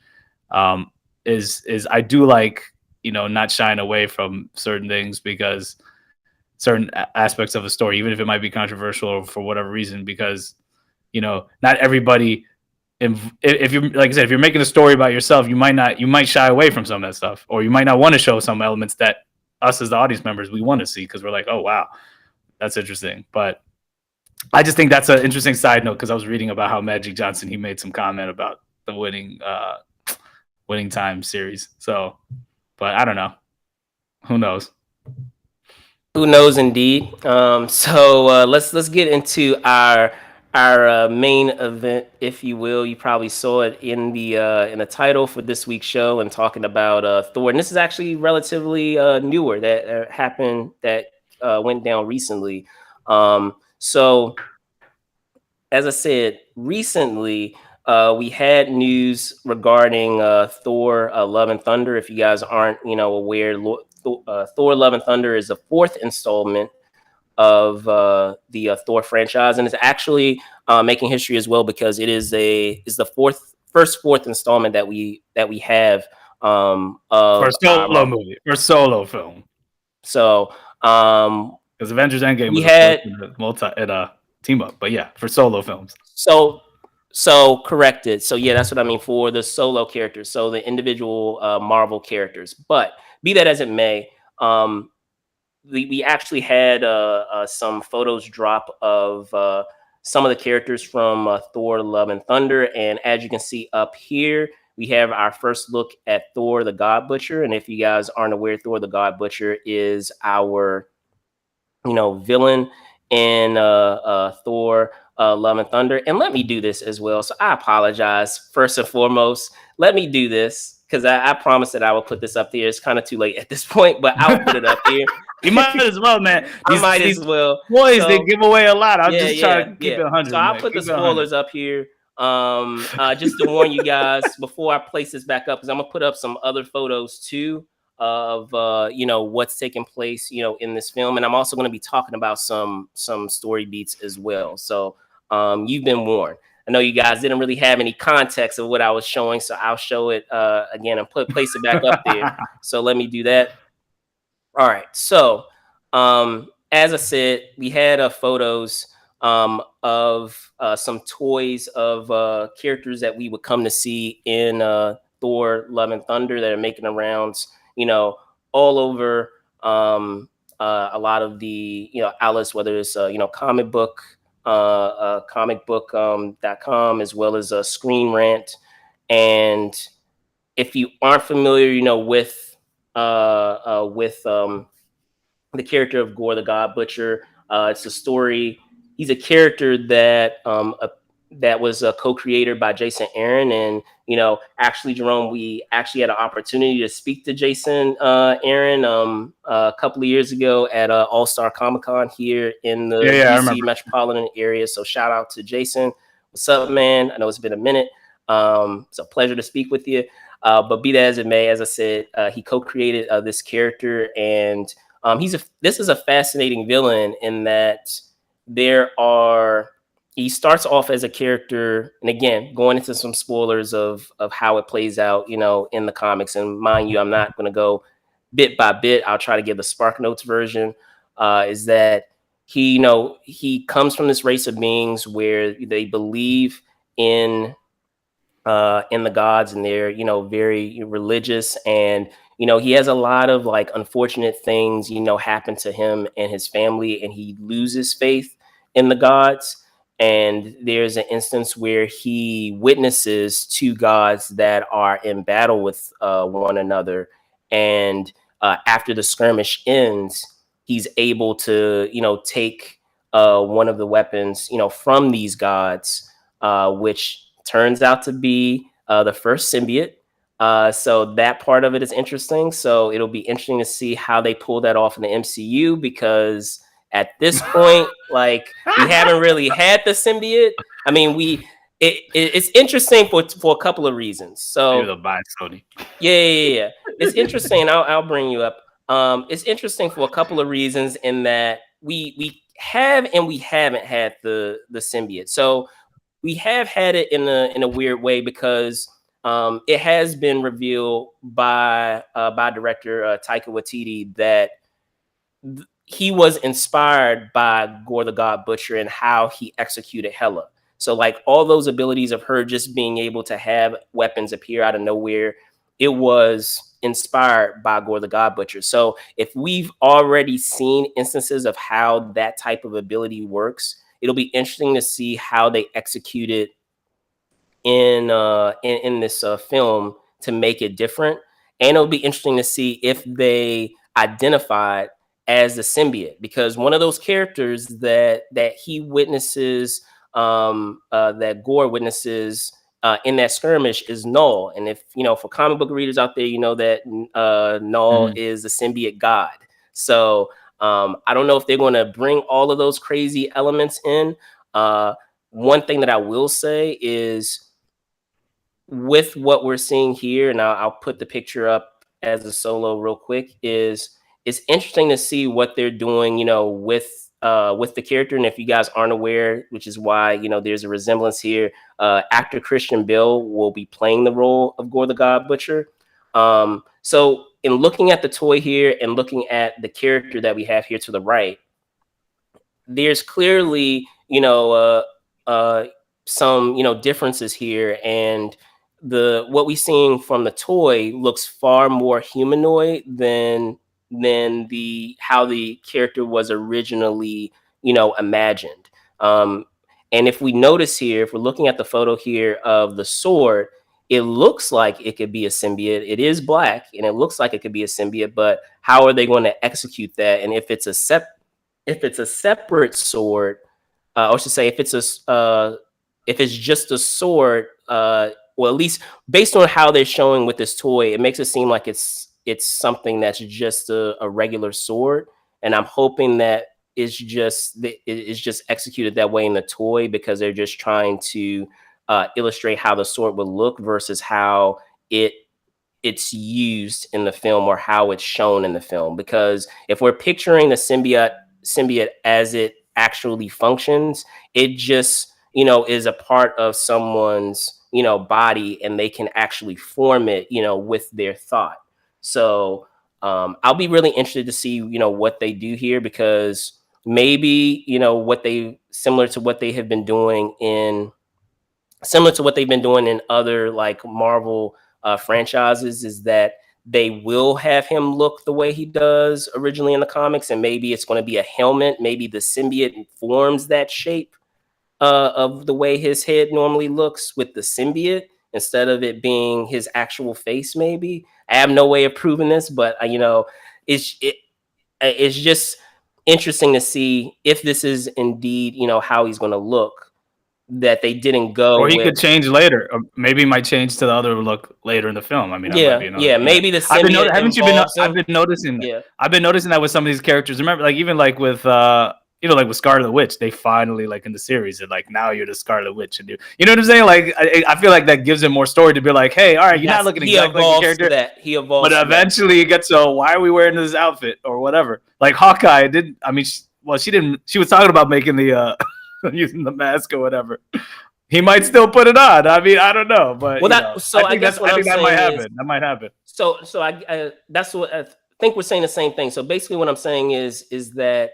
is I do like, not shying away from certain things because certain aspects of a story, even if it might be controversial or for whatever reason, because not everybody. If you're, like I said, if you're making a story about yourself, you might shy away from some of that stuff, or you might not want to show some elements that us as the audience members we want to see because we're like, oh wow, that's interesting. But I just think that's an interesting side note because I was reading about how Magic Johnson, he made some comment about the winning time series. So, but I don't know. Who knows? Who knows, indeed. Let's get into our main event, if you will. You probably saw it in the title for this week's show, and talking about Thor. And this is actually relatively newer, that happened, that went down recently. So as I said, recently we had news regarding Thor: Love and Thunder. If you guys aren't, aware, Thor: Love and Thunder is the fourth installment of the Thor franchise, and it's actually making history as well because it is the fourth installment that we have For of a solo movie, for a solo film. So because Avengers Endgame was a team up, but yeah, for solo films. So corrected. So yeah, that's what I mean for the solo characters. So the individual Marvel characters. But be that as it may, we actually had some photos drop of some of the characters from Thor: Love and Thunder, and as you can see up here, we have our first look at Thor: The God Butcher. And if you guys aren't aware, Thor: The God Butcher is our villain in Thor: Love and Thunder. And let me do this as well. So I apologize first and foremost. Let me do this because I promised that I would put this up there. It's kind of too late at this point, but I'll put it up here. You might as well, man. I might as well. Boys, they give away a lot. I'm just trying to keep it 100. So I'll put the spoilers up here. Just to warn you guys before I place this back up, because I'm gonna put up some other photos too of what's taking place in this film, and I'm also going to be talking about some story beats as well. So you've been warned. I know you guys didn't really have any context of what I was showing, so I'll show it again and place it back up there. So let me do that. All right. So as I said, we had photos of some toys of characters that we would come to see in Thor: Love and Thunder that are making the rounds, all over a lot of the outlets, whether it's comicbook.com, as well as Screen Rant. And if you aren't familiar, with the character of Gore the God Butcher. It's a story. He's a character that was a co-creator by Jason Aaron, and actually, Jerome, we actually had an opportunity to speak to Jason Aaron a couple of years ago at All Star Comic Con here in the Yeah, I DC remember. metropolitan area. So shout out to Jason. What's up, man? I know it's been a minute. It's a pleasure to speak with you. But be that as it may, as I said, he co-created this character, and this is a fascinating villain in that he starts off as a character, and again, going into some spoilers of how it plays out, in the comics. And mind you, I'm not going to go bit by bit. I'll try to give the Spark Notes version. Is that he comes from this race of beings where they believe in the gods, and they're very religious, and he has a lot of like unfortunate things happen to him and his family, and he loses faith in the gods. And there's an instance where he witnesses two gods that are in battle with one another, and after the skirmish ends, he's able to take one of the weapons from these gods, which turns out to be the first symbiote. So that part of it is interesting. So it'll be interesting to see how they pull that off in the MCU, because at this point, like, we haven't really had the symbiote. I mean, it's interesting for a couple of reasons. Maybe So they'll buy Sony. yeah. It's interesting. I'll bring you up. It's interesting for a couple of reasons in that we have and we haven't had the symbiote. So we have had it in a weird way, because it has been revealed by director Taika Waititi that he was inspired by Gore the God Butcher and how he executed Hela. So like all those abilities of her just being able to have weapons appear out of nowhere, it was inspired by Gore the God Butcher. So if we've already seen instances of how that type of ability works, it'll be interesting to see how they execute it in this film to make it different. And it'll be interesting to see if they identify it as the symbiote, because one of those characters that he witnesses, that Gore witnesses in that skirmish, is Null. And if for comic book readers out there, that Null is the symbiote god. So I don't know if they're going to bring all of those crazy elements in. One thing that I will say is, with what we're seeing here, and I'll put the picture up as a solo real quick, is it's interesting to see what they're doing, with the character. And if you guys aren't aware, which is why there's a resemblance here, actor Christian Bale will be playing the role of Gore the God Butcher. So in looking at the toy here and looking at the character that we have here to the right, there's clearly some differences here, and what we're seeing from the toy looks far more humanoid than how the character was originally imagined. And if we notice here, if we're looking at the photo here of the sword, it looks like it could be a symbiote. It is black and it looks like it could be a symbiote, but how are they going to execute that? And if it's a separate sword, or I should say, if it's just a sword, well, at least based on how they're showing with this toy, it makes it seem like it's something that's just a regular sword. And I'm hoping that it's just executed that way in the toy, because they're just trying to illustrate how the sword would look versus how it's used in the film, or how it's shown in the film. Because if we're picturing the symbiote as it actually functions, it just is a part of someone's body, and they can actually form it with their thought. So I'll be really interested to see what they do here, because maybe what they similar to what they have been doing in similar to what they've been doing in other like Marvel franchises, is that they will have him look the way he does originally in the comics, and maybe it's going to be a helmet. Maybe the symbiote forms that shape of the way his head normally looks with the symbiote instead of it being his actual face. Maybe I have no way of proving this, but it's it's just interesting to see if this is indeed how he's going to look. That they didn't go Or he with. could change later. Or maybe he might change to the other look later in the film. I mean, that might Yeah, be another. yeah. Yeah, Maybe the symbiote Haven't you been? involves I've him. been noticing that. Yeah, I've been noticing that with some of these characters. Remember, like even like with like with Scarlet Witch, they finally like in the series, they're like, now you're the Scarlet Witch, and you know what I'm saying? Like I feel like that gives him more story to be like, hey, all right, you're not looking he exactly like the evolves to character, that. He but evolves to that. eventually you get to why are we wearing this outfit or whatever. Like Hawkeye didn't. I mean, she didn't. She was talking about making the using the mask or whatever. He might still put it on. I mean, I don't know, but Well, I guess what I I'm think that saying might is, happen. That might happen. so that's what I think we're saying the same thing. So basically, what I'm saying is that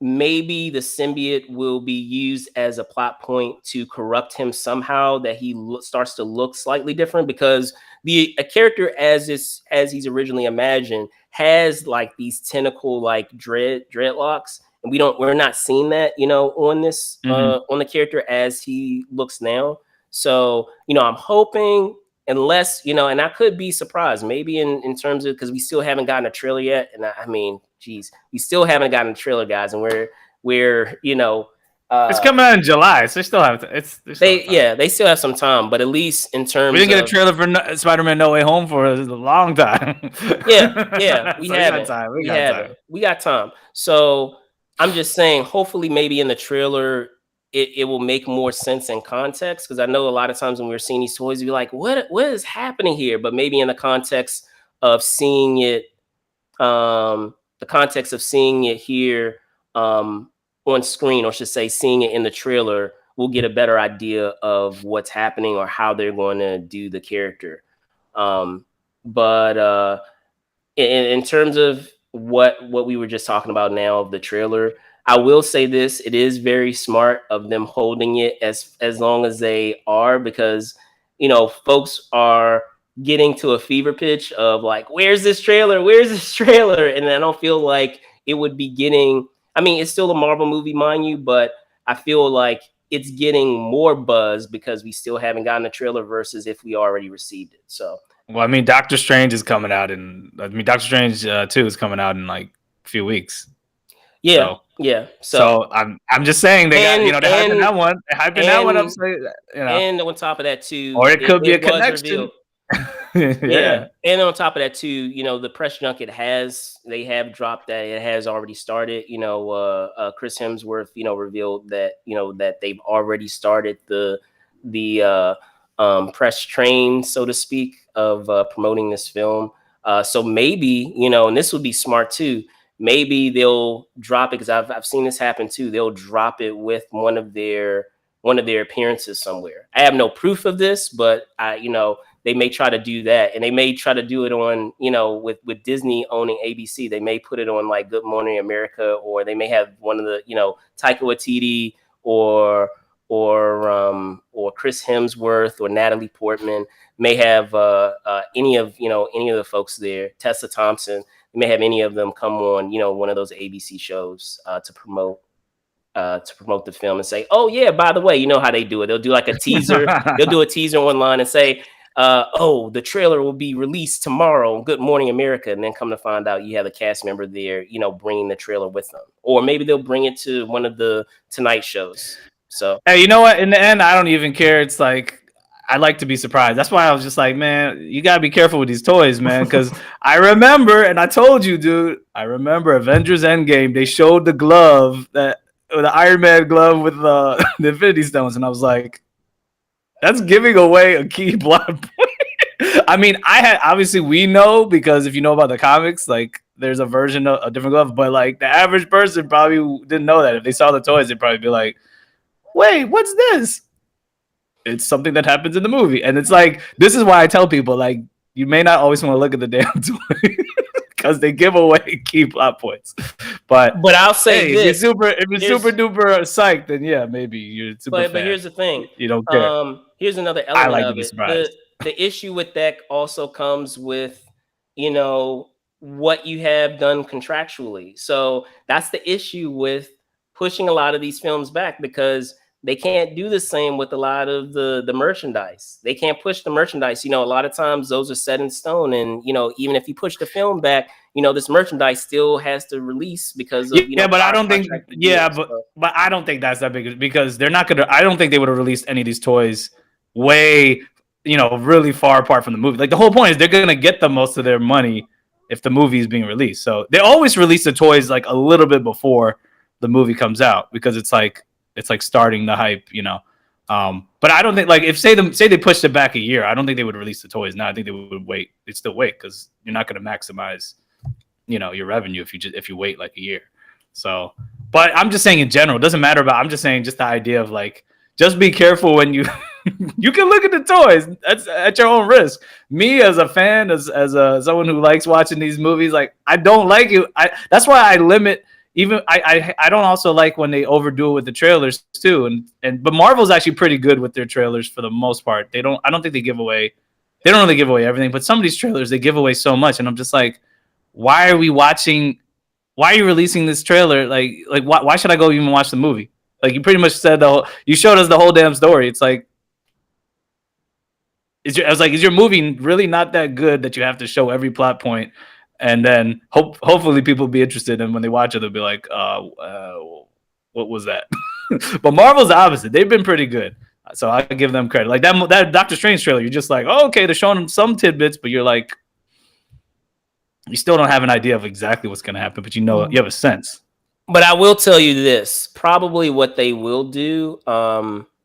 maybe the symbiote will be used as a plot point to corrupt him somehow, that he starts to look slightly different, because a character as he's originally imagined has like these tentacle like dreadlocks, and we're not seeing that on this on the character as he looks now. So I'm hoping, unless and I could be surprised maybe in terms of, because we still haven't gotten a trailer yet, and I mean, geez, we still haven't gotten a trailer, guys, and we're it's coming out in July, so they still have to. they still have some time, but at least in terms we didn't get of a trailer for Spider-Man No Way Home for a long time. yeah, we so haven't. We got time. We got time. So I'm just saying, hopefully, maybe in the trailer, it will make more sense in context, because I know a lot of times when we're seeing these toys, we're like, what is happening here? But maybe in the context of seeing it, here on screen, or should say seeing it in the trailer, we'll get a better idea of what's happening or how they're going to do the character. But in terms of what we were just talking about now of the trailer, I will say this: it is very smart of them holding it as long as they are, because folks are getting to a fever pitch of like, where's this trailer? And I don't feel like it would be getting. I mean, it's still a Marvel movie, mind you, but I feel like it's getting more buzz because we still haven't gotten a trailer versus if we already received it. So. Well, I mean, Doctor Strange is coming out Doctor Strange 2 is coming out in like a few weeks. Yeah, So I'm just saying they're hyping that one. They're hyping that one up. So, And on top of that too, or it could be a connection. Yeah, and on top of that too, the press junket they have dropped that it has already started. Chris Hemsworth, revealed that that they've already started the press train, so to speak, of promoting this film. So maybe and this would be smart too. Maybe they'll drop it, because I've seen this happen too. They'll drop it with one of their appearances somewhere. I have no proof of this, but they may try to do that, and they may try to do it on with Disney owning ABC. They may put it on like Good Morning America, or they may have one of the Taika Waititi or Chris Hemsworth or Natalie Portman may have any of the folks there, Tessa Thompson. You may have any of them come on, one of those ABC shows to promote the film and say, oh yeah, by the way, you know how they do it. They'll do like a teaser. They'll do a teaser online and say, oh, the trailer will be released tomorrow on Good Morning America. And then come to find out you have a cast member there, bringing the trailer with them. Or maybe they'll bring it to one of the Tonight shows. So, hey, you know what? In the end, I don't even care. It's like, I like to be surprised. That's why I was just like, man, you got to be careful with these toys, man. Because I remember, and I told you, dude, I remember Avengers Endgame. They showed the glove, the Iron Man glove with the Infinity Stones. And I was like, that's giving away a key plot point. I mean, obviously we know, because if you know about the comics, like there's a version of a different glove. But like the average person probably didn't know that. If they saw the toys, they'd probably be like, wait, what's this? It's something that happens in the movie. And it's like, this is why I tell people, like, you may not always want to look at the damn toy. because they give away key plot points. But But I'll say hey, this: if you're super duper psyched, then yeah, maybe you're a super but fan. here's the thing. You don't care. Here's another I element like to of be it. surprised. The issue with that also comes with, you know, what you have done contractually. So that's the issue with pushing a lot of these films back, because they can't do the same with a lot of the merchandise. They can't push the merchandise. You know, a lot of times those are set in stone, and you know, even if you push the film back, you know, this merchandise still has to release because of, you Yeah, know, but I don't think. contracted Yeah, deals. but So, but I don't think that's that big because they're not gonna. I don't think they would have released any of these toys way, really far apart from the movie. Like the whole point is they're gonna get the most of their money if the movie is being released. So they always release the toys like a little bit before the movie comes out because it's like starting the hype. But I don't think like if say they pushed it back a year, I don't think they would release the toys now. I think they would wait. They'd still wait because you're not gonna maximize your revenue if you wait like a year. So, but I'm just saying in general, it doesn't matter about. I'm just saying just the idea of like just be careful when you you can look at the toys. That's at your own risk. Me as a fan, someone who likes watching these movies, like I don't like it. That's why I limit. Even I don't also like when they overdo it with the trailers too. But Marvel's actually pretty good with their trailers for the most part. I don't think they give away. They don't really give away everything, but some of these trailers they give away so much, and I'm just like, why are we watching? Why are you releasing this trailer? Like why should I go even watch the movie? Like you pretty much said you showed us the whole damn story. It's like, I was like, is your movie really not that good that you have to show every plot point? And then hopefully people will be interested, and when they watch it, they'll be like, what was that? But Marvel's the opposite. They've been pretty good. So I give them credit. Like that Doctor Strange trailer, you're just like, oh, okay, they're showing them some tidbits, but you're like, you still don't have an idea of exactly what's going to happen, but you have a sense. but I will tell you this: probably what they will do.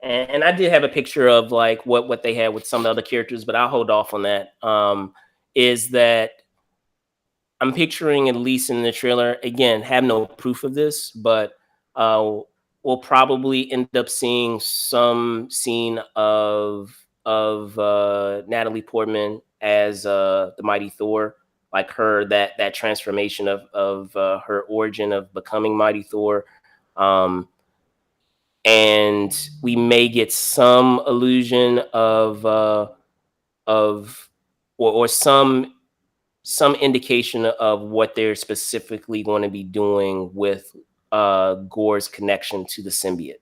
And I did have a picture of like what they had with some of the other characters, but I'll hold off on that. Is that I'm picturing, at least in the trailer, again, have no proof of this, but uh, we'll probably end up seeing some scene of Natalie Portman as the Mighty Thor, like her that transformation of her origin of becoming Mighty Thor. Um, and we may get some illusion of or some indication of what they're specifically going to be doing with Gore's connection to the symbiote.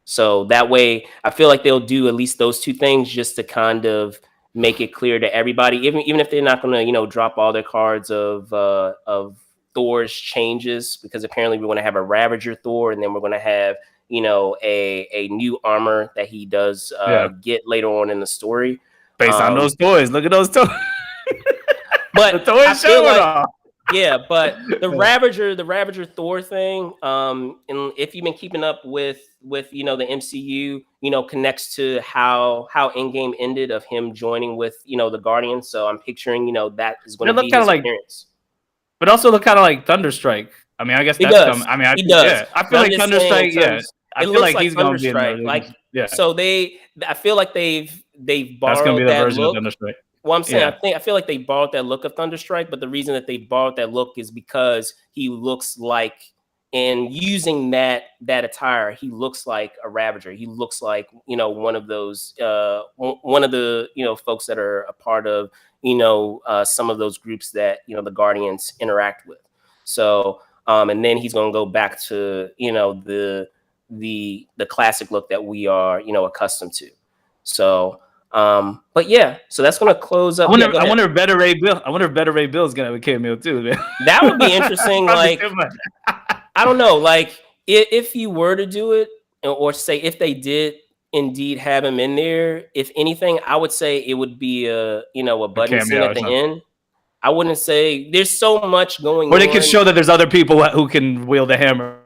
So that way, I feel like they'll do at least those two things just to kind of make it clear to everybody, even if they're not going to, drop all their cards of Thor's changes, because apparently we're going to have a Ravager Thor, and then we're going to have a new armor that he does get later on in the story. Based on those toys, look at those toys. But the toys showing off. Yeah, but the Ravager Thor thing, and if you've been keeping up with the MCU, connects to how Endgame ended, of him joining with the Guardians. So I'm picturing that is going to be his appearance. But also look kind of like Thunderstrike. I mean, I guess he that's does. coming. I mean, he does. Yeah, I feel like Thunderstrike. Yeah, I feel like he's going to be in Thunderstrike. Like, yeah. So I feel like they've borrowed that's going to be the that version look. of Thunderstrike. Well, I'm saying I feel like they borrowed that look of Thunderstrike, but the reason that they borrowed that look is because he looks like, and using that attire, he looks like a Ravager. He looks like one of those one of the folks that are a part of some of those groups that the Guardians interact with. So and then he's going to go back to the classic look that we are accustomed to. So. But yeah, so that's gonna close up. I wonder if Better Ray Bill. I wonder if Better Ray Bill is gonna have a cameo too, man. That would be interesting. Like, I don't know. Like, if you were to do it, or say if they did indeed have him in there, if anything, I would say it would be a button scene at the end. I wouldn't say there's so much going on. Or they could show that there's other people who can wield a hammer.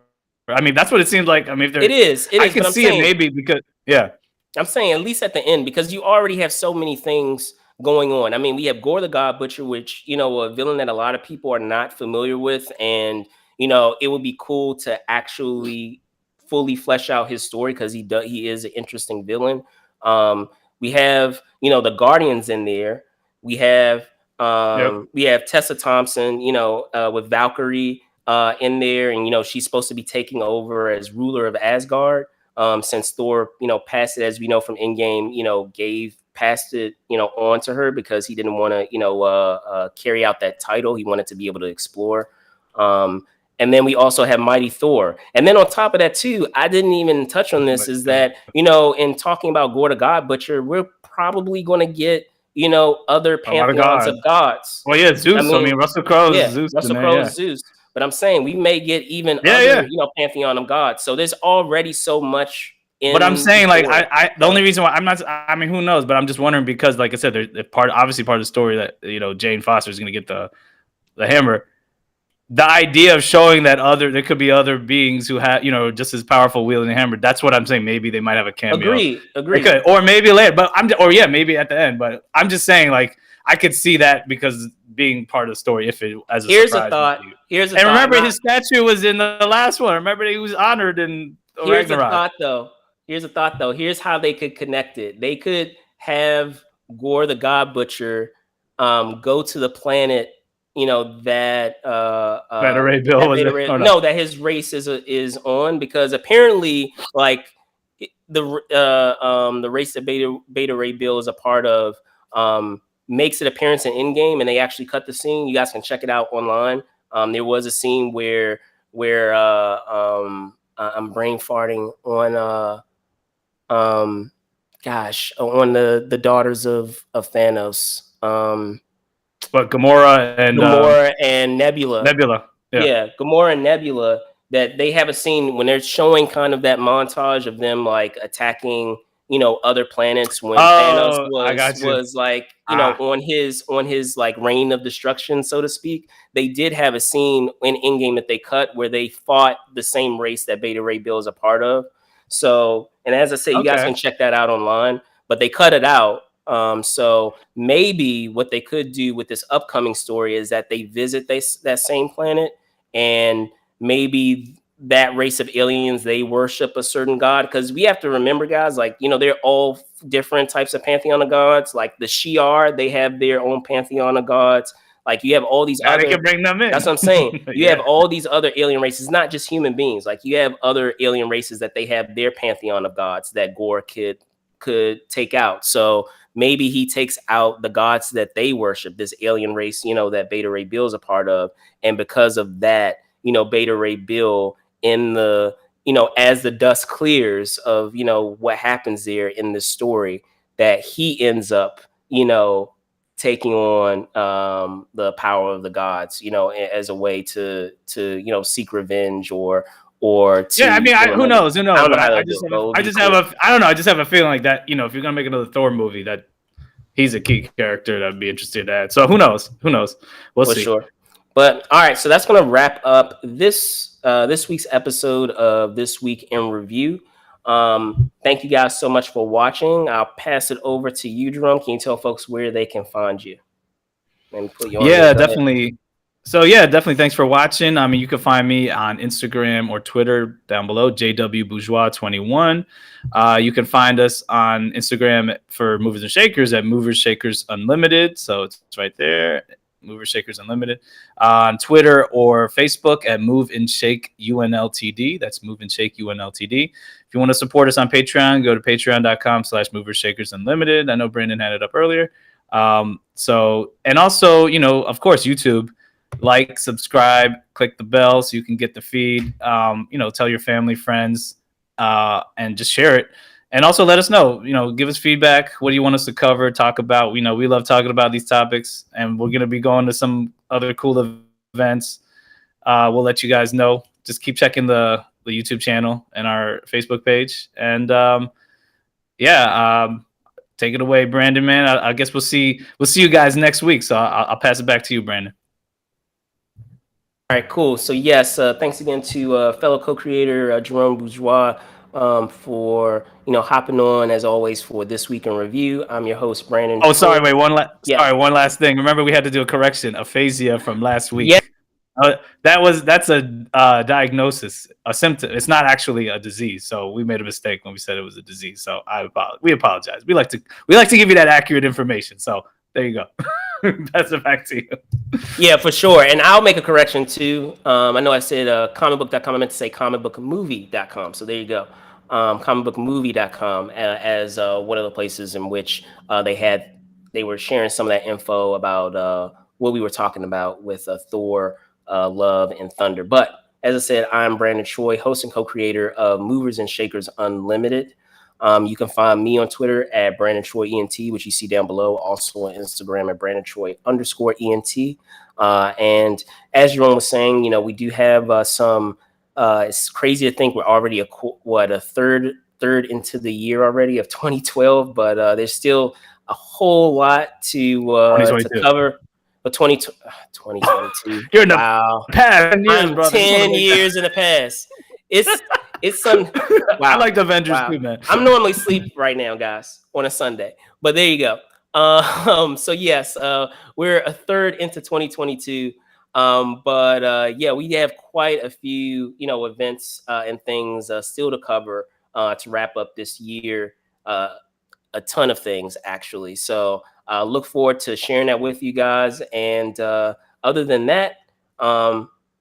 I mean, that's what it seems like. I mean, it is. I can see it maybe because I'm saying at least at the end, because you already have so many things going on. I mean, we have Gore the God Butcher, which, a villain that a lot of people are not familiar with. And, it would be cool to actually fully flesh out his story, because he is an interesting villain. We have, the Guardians in there. We have Yep. We have Tessa Thompson, with Valkyrie in there, and she's supposed to be taking over as ruler of Asgard. Since Thor, passed it, as we know from Endgame, passed it, on to her because he didn't want to, carry out that title. He wanted to be able to explore. And then we also have Mighty Thor. And then on top of that, too, I didn't even touch on this, is that, in talking about Gore the God Butcher, we're probably going to get, other A lot of pantheons of gods. Well, yeah, Zeus. I mean, Russell Crowe is Yeah, Zeus. Russell in there, Crowe yeah. is Zeus. But I'm saying we may get even Yeah, other, yeah. pantheon of gods. So there's already so much in. But I'm saying, like, Thor. the only reason why I'm not, I mean, who knows? But I'm just wondering because, like I said, they're obviously part of the story that Jane Foster is going to get the hammer. The idea of showing that there could be other beings who have, just as powerful wielding a hammer. That's what I'm saying. Maybe they might have a cameo. Agreed. They could, or maybe later. But maybe at the end. But I'm just saying, like, I could see that because being part of the story. If it as a Here's surprise a thought. And remember, his statue was in the last one. Remember, he was honored in Ragnarok. Here's a thought, though. Here's how they could connect it. They could have Gore the God Butcher go to the planet, that Beta Ray Bill was that his race is on, because apparently, like, the race that Beta Ray Bill is a part of makes an appearance in Endgame, and they actually cut the scene. You guys can check it out online. There was a scene where I'm brain farting on on the daughters of Thanos. But Gamora and Nebula. Yeah, Gamora and Nebula. That they have a scene when they're showing kind of that montage of them like attacking, other planets when Thanos was like, on his like reign of destruction, so to speak. They did have a scene in Endgame that they cut where they fought the same race that Beta Ray Bill is a part of. So, and as I say, you guys can check that out online, but they cut it out. So maybe what they could do with this upcoming story is that they visit that same planet, and maybe that race of aliens, they worship a certain god. Because we have to remember, guys, like, they're all different types of pantheon of gods. Like the Shi'ar, they have their own pantheon of gods. Like you have all these other. They can bring them in. That's what I'm saying. You have all these other alien races, not just human beings. Like you have other alien races that they have their pantheon of gods that Gore could take out. So maybe he takes out the gods that they worship, this alien race, that Beta Ray Bill is a part of, and because of that, Beta Ray Bill, in the, as the dust clears of, what happens there in this story, that he ends up, taking on the power of the gods, as a way to seek revenge or to, I mean, who knows? But I just have a feeling like that, if you're gonna make another Thor movie, that he's a key character that I'd be interested in. So who knows? We'll see. Sure. But all right, so that's going to wrap up this week's episode of This Week in Review. Thank you guys so much for watching. I'll pass it over to you, Jerome. Can you tell folks where they can find you? And put you on definitely. So definitely. Thanks for watching. I mean, you can find me on Instagram or Twitter down below, JW Bourgeois 21. You can find us on Instagram for Movers and Shakers at Movers Shakers Unlimited. So it's right there. Movers Shakers Unlimited, on Twitter or Facebook at Move and Shake UNLTD. That's Move and Shake UNLTD. If you want to support us on Patreon, go to patreon.com/Movers Shakers Unlimited. I know Brandon had it up earlier. So, and also, of course, YouTube, like, subscribe, click the bell so you can get the feed. Tell your family, friends, and just share it. And also let us know, give us feedback. What do you want us to cover, talk about? We love talking about these topics, and we're going to be going to some other cool events. We'll let you guys know. Just keep checking the YouTube channel and our Facebook page. And take it away, Brandon, man. I guess we'll see you guys next week. So I'll pass it back to you, Brandon. All right, cool. So yes, thanks again to fellow co-creator Jerome Bourgeois for hopping on as always for This Week in Review. I'm your host, Brandon. Oh, sorry, wait, one last thing. Remember, we had to do a correction. Aphasia from last week. Yeah. That's a diagnosis, a symptom. It's not actually a disease. So we made a mistake when we said it was a disease. So we apologize. We like to give you that accurate information. So There you go. Pass it back to you. Yeah, for sure. And I'll make a correction too. I know I said comicbook.com. I meant to say comicbookmovie.com. So there you go. Comicbookmovie.com as one of the places in which they were sharing some of that info about what we were talking about with Thor, Love, and Thunder. But as I said, I'm Brandon Choi, host and co-creator of Movers and Shakers Unlimited. You can find me on Twitter at Brandon Choi ENT, which you see down below. Also on Instagram at Brandon Choi _ENT. And as Jerome was saying, we do have some. It's crazy to think we're already a third into the year already of 2012, but there's still a whole lot to cover. But 2022. You're in wow. the past 10 years, I'm brother. 10 years in the past. It's some. Wow. I like the Avengers too, man. I'm normally asleep right now, guys, on a Sunday. But there you go. So yes, we're a third into 2022. But yeah, we have quite a few, events and things still to cover to wrap up this year. A ton of things actually. So look forward to sharing that with you guys. And other than that,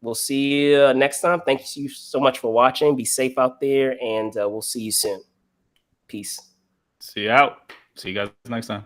we'll see you next time. Thank you so much for watching. Be safe out there, and we'll see you soon. Peace. See you out. See you guys next time.